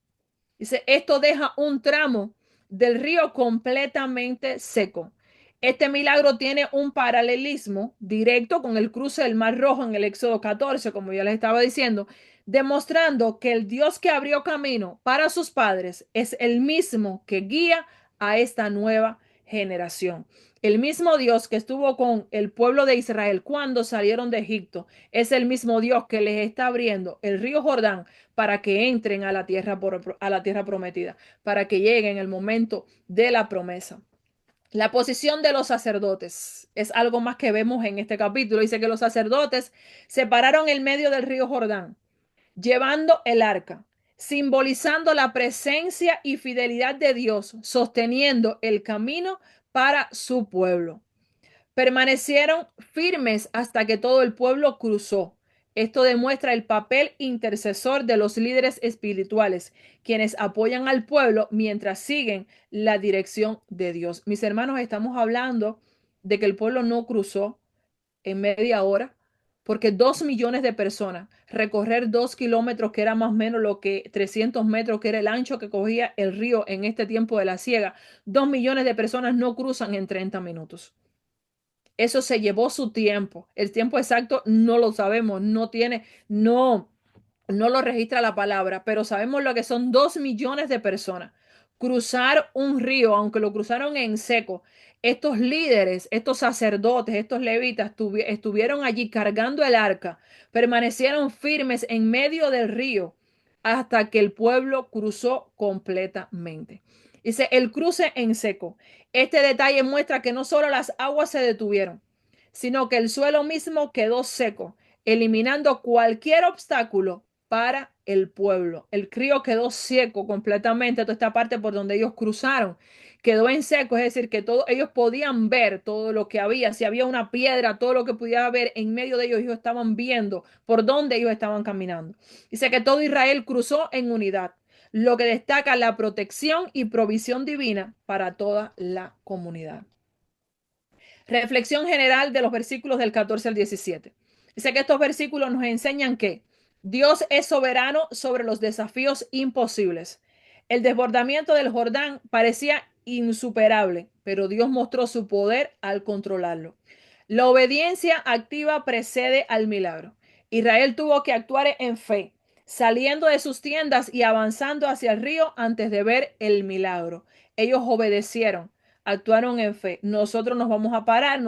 Dice, esto deja un tramo del río completamente seco. Este milagro tiene un paralelismo directo con el cruce del Mar Rojo en el Éxodo 14, como ya les estaba diciendo, demostrando que el Dios que abrió camino para sus padres es el mismo que guía a esta nueva generación. El mismo Dios que estuvo con el pueblo de Israel cuando salieron de Egipto es el mismo Dios que les está abriendo el río Jordán para que entren a a la tierra prometida, para que lleguen el momento de la promesa. La posición de los sacerdotes es algo más que vemos en este capítulo. Dice que los sacerdotes se pararon en medio del río Jordán, llevando el arca, simbolizando la presencia y fidelidad de Dios, sosteniendo el camino para su pueblo. Permanecieron firmes hasta que todo el pueblo cruzó. Esto demuestra el papel intercesor de los líderes espirituales, quienes apoyan al pueblo mientras siguen la dirección de Dios. Mis hermanos, estamos hablando de que el pueblo no cruzó en media hora, porque 2 millones de personas, recorrer 2 kilómetros, que era más o menos lo que 300 metros, que era el ancho que cogía el río en este tiempo de la siega, 2 millones de personas no cruzan en 30 minutos. Eso se llevó su tiempo. El tiempo exacto no lo sabemos, no lo registra la palabra, pero sabemos lo que son 2 millones de personas. Cruzar un río, aunque lo cruzaron en seco, estos líderes, estos sacerdotes, estos levitas estuvieron allí cargando el arca, permanecieron firmes en medio del río hasta que el pueblo cruzó completamente. Dice el cruce en seco. Este detalle muestra que no solo las aguas se detuvieron, sino que el suelo mismo quedó seco, eliminando cualquier obstáculo para el pueblo. El río quedó seco completamente, toda esta parte por donde ellos cruzaron quedó en seco, es decir, que ellos podían ver todo lo que había, si había una piedra, todo lo que pudiera haber en medio de ellos, ellos estaban viendo por dónde ellos estaban caminando. Dice que todo Israel cruzó en unidad, lo que destaca la protección y provisión divina para toda la comunidad. Reflexión general de los versículos del 14 al 17. Dice que estos versículos nos enseñan que Dios es soberano sobre los desafíos imposibles. El desbordamiento del Jordán parecía insuperable, pero Dios mostró su poder al controlarlo. La obediencia activa precede al milagro. Israel tuvo que actuar en fe, saliendo de sus tiendas y avanzando hacia el río antes de ver el milagro. Ellos obedecieron, actuaron en fe. Nosotros nos vamos a parar,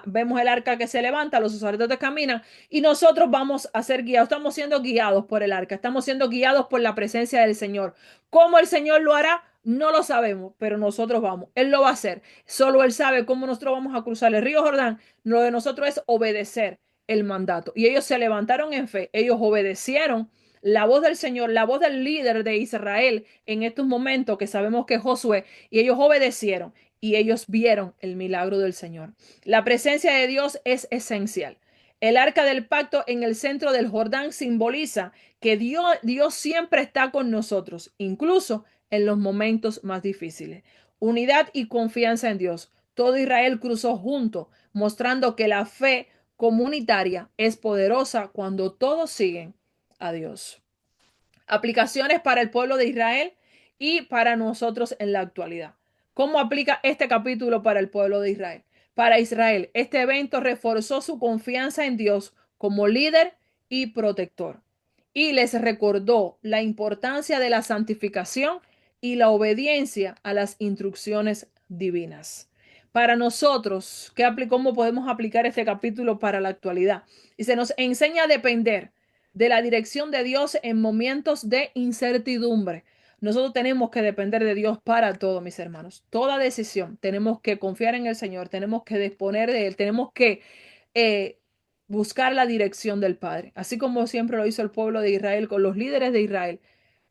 vemos el arca que se levanta, los sacerdotes caminan y nosotros vamos a ser guiados. Estamos siendo guiados por el arca, estamos siendo guiados por la presencia del Señor. ¿Cómo el Señor lo hará? No lo sabemos, pero nosotros vamos. Él lo va a hacer. Solo Él sabe cómo nosotros vamos a cruzar el río Jordán. Lo de nosotros es obedecer el mandato. Y ellos se levantaron en fe, ellos obedecieron la voz del Señor, la voz del líder de Israel en estos momentos que sabemos que es Josué, y ellos obedecieron y ellos vieron el milagro del Señor. La presencia de Dios es esencial. El arca del pacto en el centro del Jordán simboliza que Dios siempre está con nosotros, incluso en los momentos más difíciles. Unidad y confianza en Dios. Todo Israel cruzó junto, mostrando que la fe comunitaria es poderosa cuando todos siguen a Dios. Aplicaciones para el pueblo de Israel y para nosotros en la actualidad. ¿Cómo aplica este capítulo para el pueblo de Israel? Para Israel, este evento reforzó su confianza en Dios como líder y protector y les recordó la importancia de la santificación y la obediencia a las instrucciones divinas. Para nosotros, ¿cómo podemos aplicar este capítulo para la actualidad? Y se nos enseña a depender de la dirección de Dios en momentos de incertidumbre. Nosotros tenemos que depender de Dios para todo, mis hermanos. Toda decisión, tenemos que confiar en el Señor, tenemos que disponer de Él, tenemos que eh, buscar la dirección del Padre. Así como siempre lo hizo el pueblo de Israel con los líderes de Israel.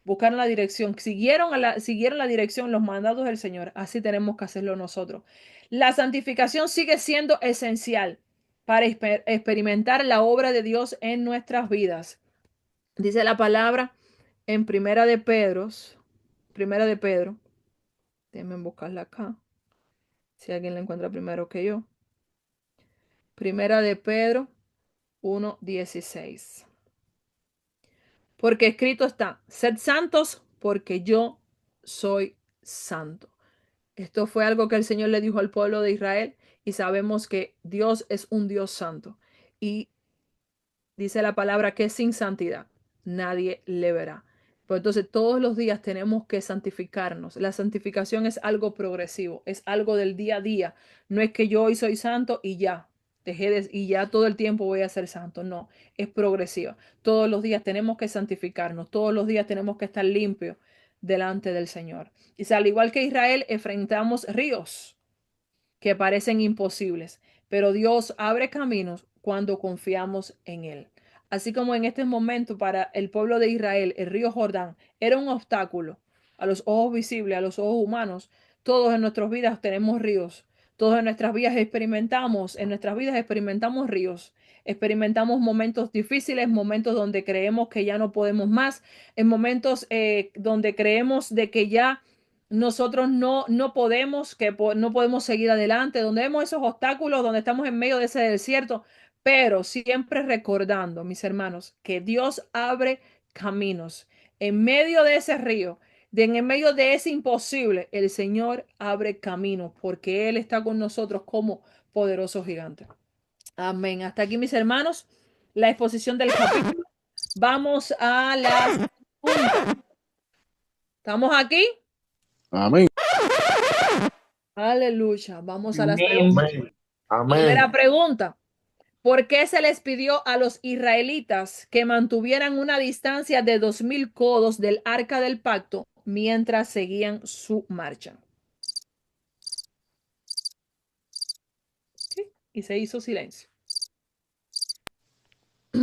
Buscaron la dirección, siguieron la dirección, los mandatos del Señor. Así tenemos que hacerlo nosotros. La santificación sigue siendo esencial para experimentar la obra de Dios en nuestras vidas. Dice la palabra en Primera de Pedro, déjenme buscarla acá, si alguien la encuentra primero que yo. Primera de Pedro 1:16. Porque escrito está, sed santos porque yo soy santo. Esto fue algo que el Señor le dijo al pueblo de Israel y sabemos que Dios es un Dios santo. Y dice la palabra que sin santidad nadie le verá. Pues entonces todos los días tenemos que santificarnos. La santificación es algo progresivo, es algo del día a día. No es que yo hoy soy santo y ya, y ya todo el tiempo voy a ser santo. No, es progresiva. Todos los días tenemos que santificarnos, todos los días tenemos que estar limpios delante del Señor. Y al igual que Israel, enfrentamos ríos que parecen imposibles, pero Dios abre caminos cuando confiamos en Él. Así como en este momento para el pueblo de Israel, el río Jordán era un obstáculo a los ojos visibles, a los ojos humanos, todos en nuestras vidas tenemos ríos. Todos en nuestras vidas experimentamos ríos, experimentamos momentos difíciles, momentos donde creemos que ya no podemos más, en momentos donde creemos de que ya nosotros no podemos, no podemos seguir adelante, donde vemos esos obstáculos, donde estamos en medio de ese desierto, pero siempre recordando, mis hermanos, que Dios abre caminos en medio de ese río, en medio de ese imposible, el Señor abre caminos porque Él está con nosotros como poderoso gigante. Amén. Hasta aquí, mis hermanos, la exposición del capítulo. Vamos a las preguntas. ¿Estamos aquí? Amén. Aleluya. Vamos a las Amén. preguntas. Amén. Amén. Primera pregunta. ¿Por qué se les pidió a los israelitas que mantuvieran una distancia de 2000 codos del arca del pacto mientras seguían su marcha? ¿Sí? Y se hizo silencio.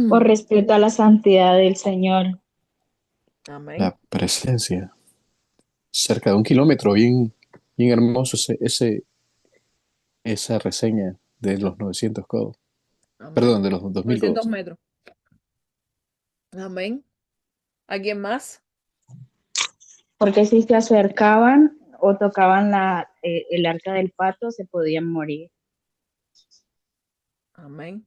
Por respeto a la santidad del Señor. Amén. La presencia. Cerca de 1 kilómetro, bien hermoso esa reseña de los 900 codos. Amén. Perdón, de los 2000 900 codos. metros. Amén. ¿Alguien más? Porque si se acercaban o tocaban el arca del pacto, se podían morir. Amén.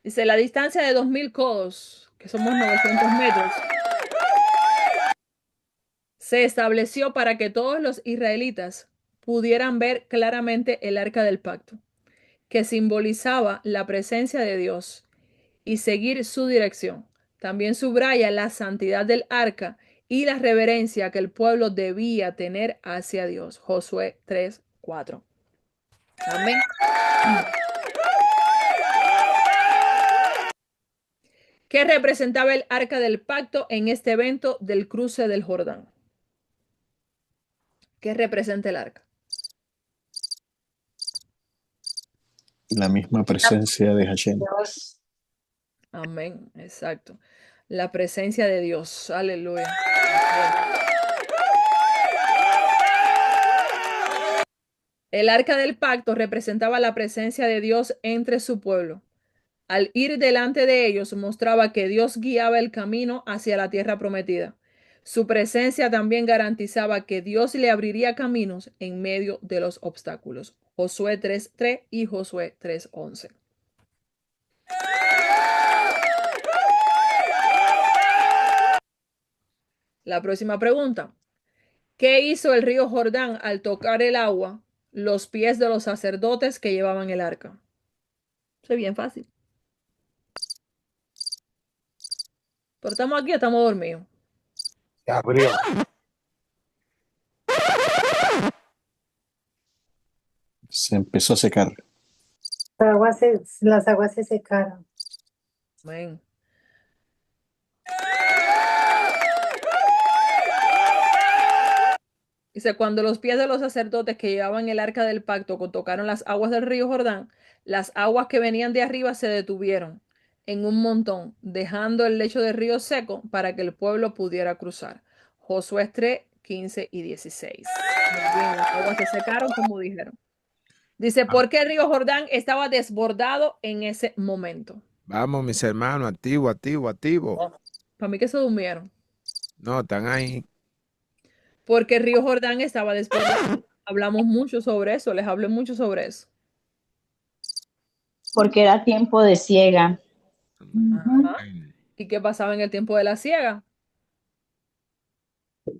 Dice, la distancia de 2000 codos, que somos 900 metros, se estableció para que todos los israelitas pudieran ver claramente el arca del pacto, que simbolizaba la presencia de Dios, y seguir su dirección. También subraya la santidad del arca y la reverencia que el pueblo debía tener hacia Dios. Josué 3:4. Amén. ¿Qué representaba el arca del pacto en este evento del cruce del Jordán? ¿Qué representa el arca? La misma presencia de Hashem. Dios. Amén. Exacto. La presencia de Dios. Aleluya. El arca del pacto representaba la presencia de Dios entre su pueblo. Al ir delante de ellos mostraba que Dios guiaba el camino hacia la tierra prometida. Su presencia también garantizaba que Dios le abriría caminos en medio de los obstáculos. Josué 3:3 y Josué 3:11. La próxima pregunta. ¿Qué hizo el río Jordán al tocar el agua los pies de los sacerdotes que llevaban el arca? Eso es bien fácil. Pero estamos aquí o estamos dormidos. Se abrió. Se empezó a secar. Las aguas se secaron. Amén. Dice, cuando los pies de los sacerdotes que llevaban el arca del pacto tocaron las aguas del río Jordán, las aguas que venían de arriba se detuvieron en un montón, dejando el lecho del río seco para que el pueblo pudiera cruzar. Josué 3, 15 y 16. Muy bien, las aguas se secaron como dijeron. Dice, ¿por qué el río Jordán estaba desbordado en ese momento? Vamos, mis hermanos, activo, activo, activo. Para mí que se durmieron. No, están ahí. Porque el río Jordán estaba desbordado. Hablamos mucho sobre eso, les hablé mucho sobre eso. Porque era tiempo de siega. Ujú. Ajá. ¿Y qué pasaba en el tiempo de la siega?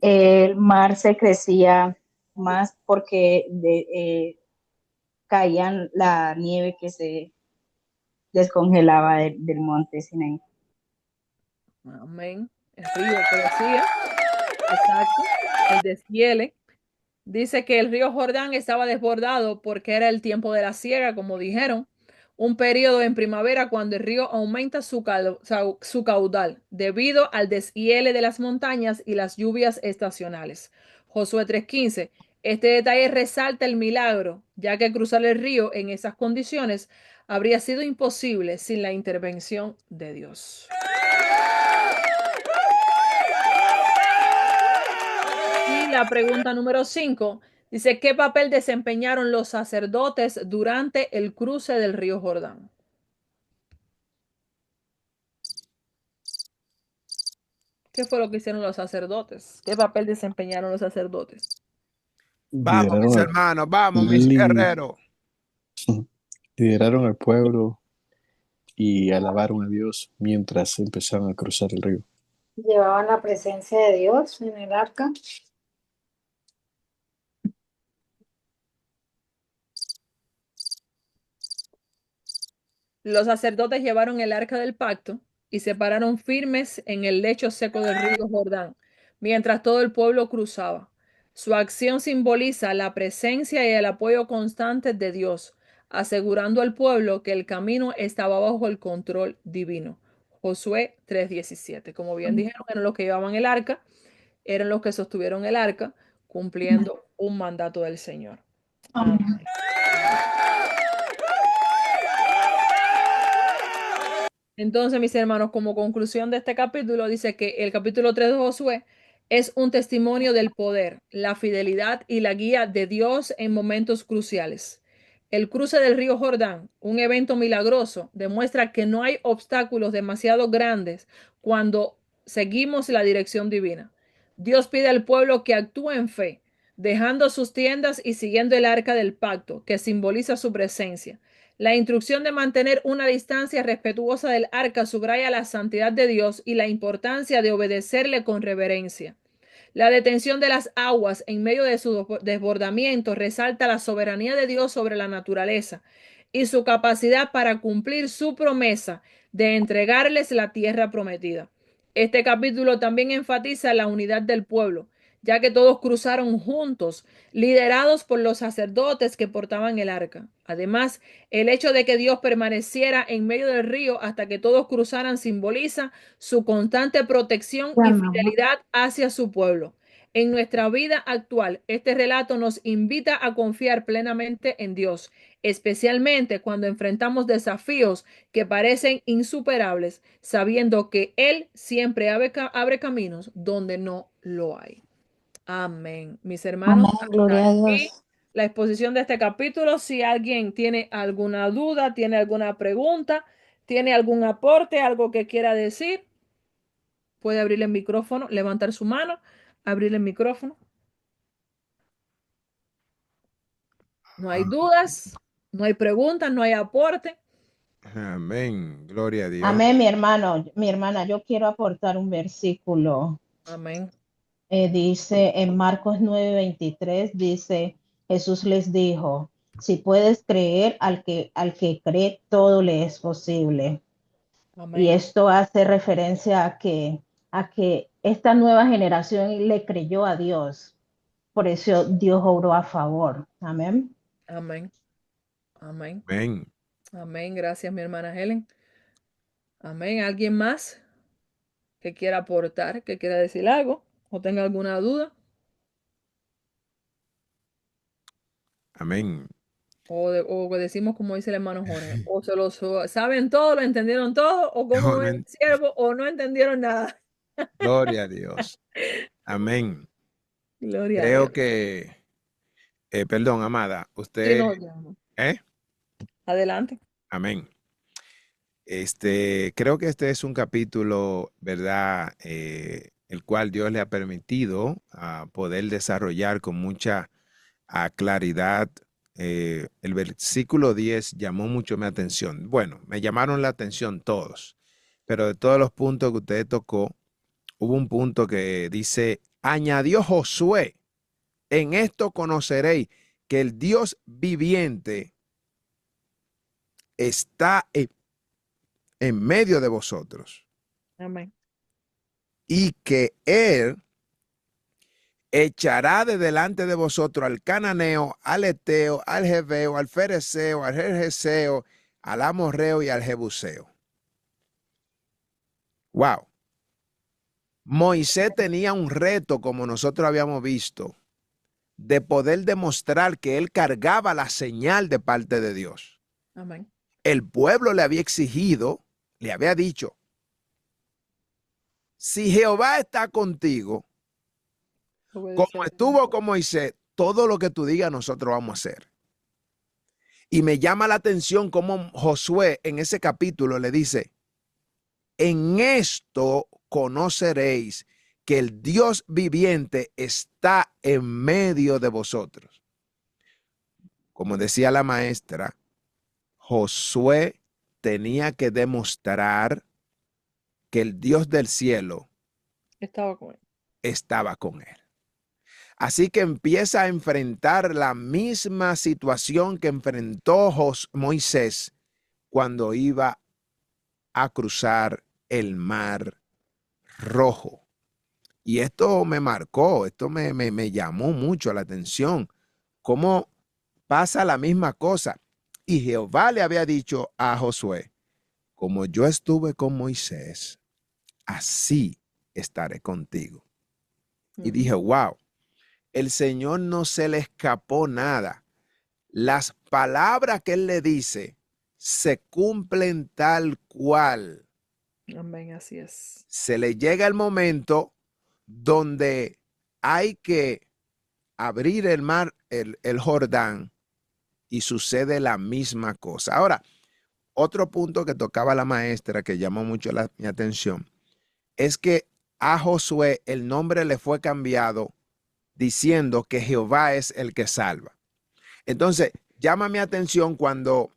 El mar se crecía más porque caían la nieve que se descongelaba del monte Sinaí. Amén. El río crecía. Exacto. El deshiele. Dice que el río Jordán estaba desbordado porque era el tiempo de la siega, como dijeron, un periodo en primavera cuando el río aumenta su caudal debido al deshiele de las montañas y las lluvias estacionales. Josué 3:15. Este detalle resalta el milagro, ya que cruzar el río en esas condiciones habría sido imposible sin la intervención de Dios. Y la pregunta número 5 dice, ¿qué papel desempeñaron los sacerdotes durante el cruce del río Jordán? ¿Qué fue lo que hicieron los sacerdotes? ¿Qué papel desempeñaron los sacerdotes? Vamos, mis Lideraron al, hermanos, vamos, mis li- guerreros. lideraron al pueblo y alabaron a Dios mientras empezaban a cruzar el río. Llevaban la presencia de Dios en el arca. Los sacerdotes llevaron el arca del pacto y se pararon firmes en el lecho seco del río Jordán, mientras todo el pueblo cruzaba. Su acción simboliza la presencia y el apoyo constante de Dios, asegurando al pueblo que el camino estaba bajo el control divino. Josué 3:17. Como bien dijeron, eran los que llevaban el arca, eran los que sostuvieron el arca, cumpliendo un mandato del Señor. Amén. Amén. Entonces, mis hermanos, como conclusión de este capítulo, dice que el capítulo 3 de Josué es un testimonio del poder, la fidelidad y la guía de Dios en momentos cruciales. El cruce del río Jordán, un evento milagroso, demuestra que no hay obstáculos demasiado grandes cuando seguimos la dirección divina. Dios pide al pueblo que actúe en fe, dejando sus tiendas y siguiendo el arca del pacto, que simboliza su presencia. La instrucción de mantener una distancia respetuosa del arca subraya la santidad de Dios y la importancia de obedecerle con reverencia. La detención de las aguas en medio de su desbordamiento resalta la soberanía de Dios sobre la naturaleza y su capacidad para cumplir su promesa de entregarles la tierra prometida. Este capítulo también enfatiza la unidad del pueblo, ya que todos cruzaron juntos, liderados por los sacerdotes que portaban el arca. Además, el hecho de que Dios permaneciera en medio del río hasta que todos cruzaran simboliza su constante protección y fidelidad hacia su pueblo. En nuestra vida actual, este relato nos invita a confiar plenamente en Dios, especialmente cuando enfrentamos desafíos que parecen insuperables, sabiendo que Él siempre abre caminos donde no lo hay. Amén. Mis hermanos, Amén, hasta gloria a aquí Dios. la exposición de este capítulo. Si alguien tiene alguna duda, tiene alguna pregunta, tiene algún aporte, algo que quiera decir, puede abrir el micrófono, levantar su mano, abrir el micrófono. No hay dudas, no hay preguntas, no hay aporte. Amén, gloria a Dios. Amén, mi hermano, mi hermana, yo quiero aportar un versículo. Amén. Dice en Marcos 9:23, dice, Jesús les dijo, si puedes creer al que cree, todo le es posible. Y Amén. esto hace referencia a que esta nueva generación le creyó a Dios. Por eso Dios obró a favor. Amén. Amén. Amén. Amén. Amén. Gracias, mi hermana Helen. Amén. ¿Alguien más que quiera aportar, que quiera decir algo o tenga alguna duda? Amén. O decimos como dice el hermano Jorge, o se lo saben todo, lo entendieron todo, o como No, no el siervo, o no entendieron nada. Gloria a Dios. Amén. Gloria a Creo Dios. que, perdón, amada, Sí, usted, no, ya no. Adelante. amén. Creo que este es un capítulo, ¿verdad? El cual Dios le ha permitido poder desarrollar con mucha claridad. El versículo 10 llamó mucho mi atención. Bueno, me llamaron la atención todos, pero de todos los puntos que usted tocó, hubo un punto que dice, añadió Josué, en esto conoceréis que el Dios viviente está en medio de vosotros Amén. y que Él echará de delante de vosotros al cananeo, al eteo, al jebeo, al fereceo, al jerjeseo, al amorreo y al jebuseo. Wow. Moisés tenía un reto, como nosotros habíamos visto, de poder demostrar que él cargaba la señal de parte de Dios. Amén. El pueblo le había exigido, le había dicho, si Jehová está contigo, como estuvo con Moisés, todo lo que tú digas nosotros vamos a hacer. Y me llama la atención cómo Josué en ese capítulo le dice, en esto conoceréis que el Dios viviente está en medio de vosotros. Como decía la maestra, Josué tenía que demostrar que el Dios del cielo estaba con él. Así que empieza a enfrentar la misma situación que enfrentó Moisés cuando iba a cruzar el mar Rojo. Y esto me marcó, esto me llamó mucho la atención. Cómo pasa la misma cosa. Y Jehová le había dicho a Josué, como yo estuve con Moisés, así estaré contigo. Y dije, wow, el Señor no se le escapó nada. Las palabras que Él le dice se cumplen tal cual. Amén, así es. Se le llega el momento donde hay que abrir el mar, el Jordán, y sucede la misma cosa. Ahora, otro punto que tocaba la maestra que llamó mucho mi atención es que a Josué el nombre le fue cambiado diciendo que Jehová es el que salva. Entonces, llama mi atención cuando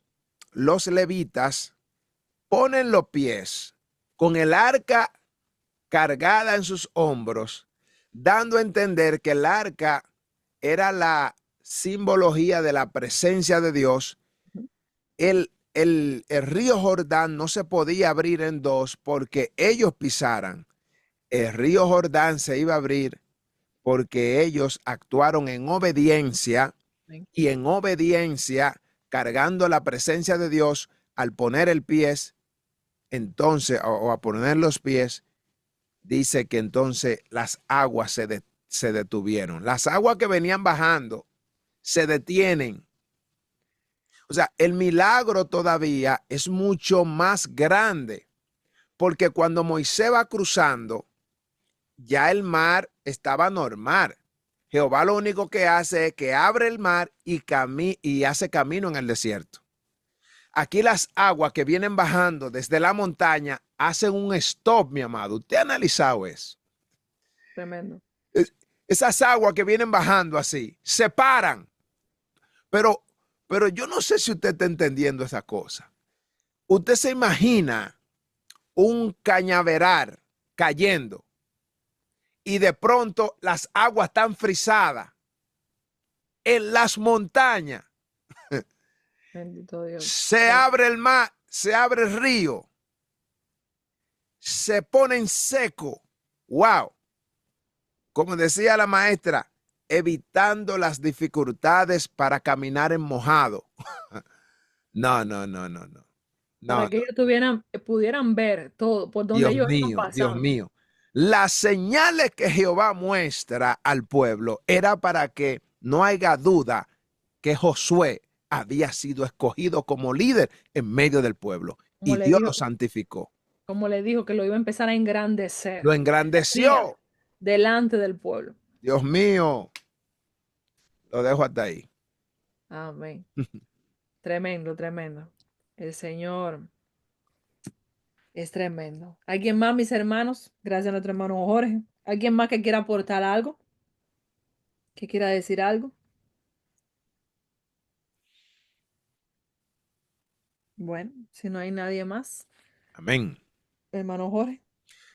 los levitas ponen los pies con el arca cargada en sus hombros, dando a entender que el arca era la simbología de la presencia de Dios. El río Jordán no se podía abrir en dos porque ellos pisaran. El río Jordán se iba a abrir porque ellos actuaron en obediencia y en obediencia, cargando la presencia de Dios, al poner el pie, entonces, o a poner los pies, dice que entonces las aguas se detuvieron. Las aguas que venían bajando se detienen. O sea, el milagro todavía es mucho más grande, porque cuando Moisés va cruzando, ya el mar estaba normal. Jehová lo único que hace es que abre el mar y hace camino en el desierto. Aquí las aguas que vienen bajando desde la montaña hacen un stop, mi amado. ¿Usted ha analizado eso? Tremendo. Esas aguas que vienen bajando así, se paran. Pero yo no sé si usted está entendiendo esa cosa. Usted se imagina un cañaveral cayendo y de pronto las aguas están frisadas en las montañas. Bendito Dios. Se abre el mar, se abre el río, se pone en seco. Wow. Como decía la maestra, evitando las dificultades para caminar en mojado. No. Para que ellos pudieran ver todo por donde ellos iban pasando. Dios mío. Las señales que Jehová muestra al pueblo era para que no haya duda que Josué había sido escogido como líder en medio del pueblo. Como Y le Dios dijo, lo santificó. como le dijo que lo iba a empezar a engrandecer. Lo engrandeció. Delante del pueblo. Dios mío. Lo dejo hasta ahí. Amén. Tremendo, tremendo. El Señor es tremendo. ¿Alguien más, mis hermanos? Gracias a nuestro hermano Jorge. ¿Alguien más que quiera aportar algo? ¿Que quiera decir algo? Bueno, si no hay nadie más, Amén. hermano Jorge.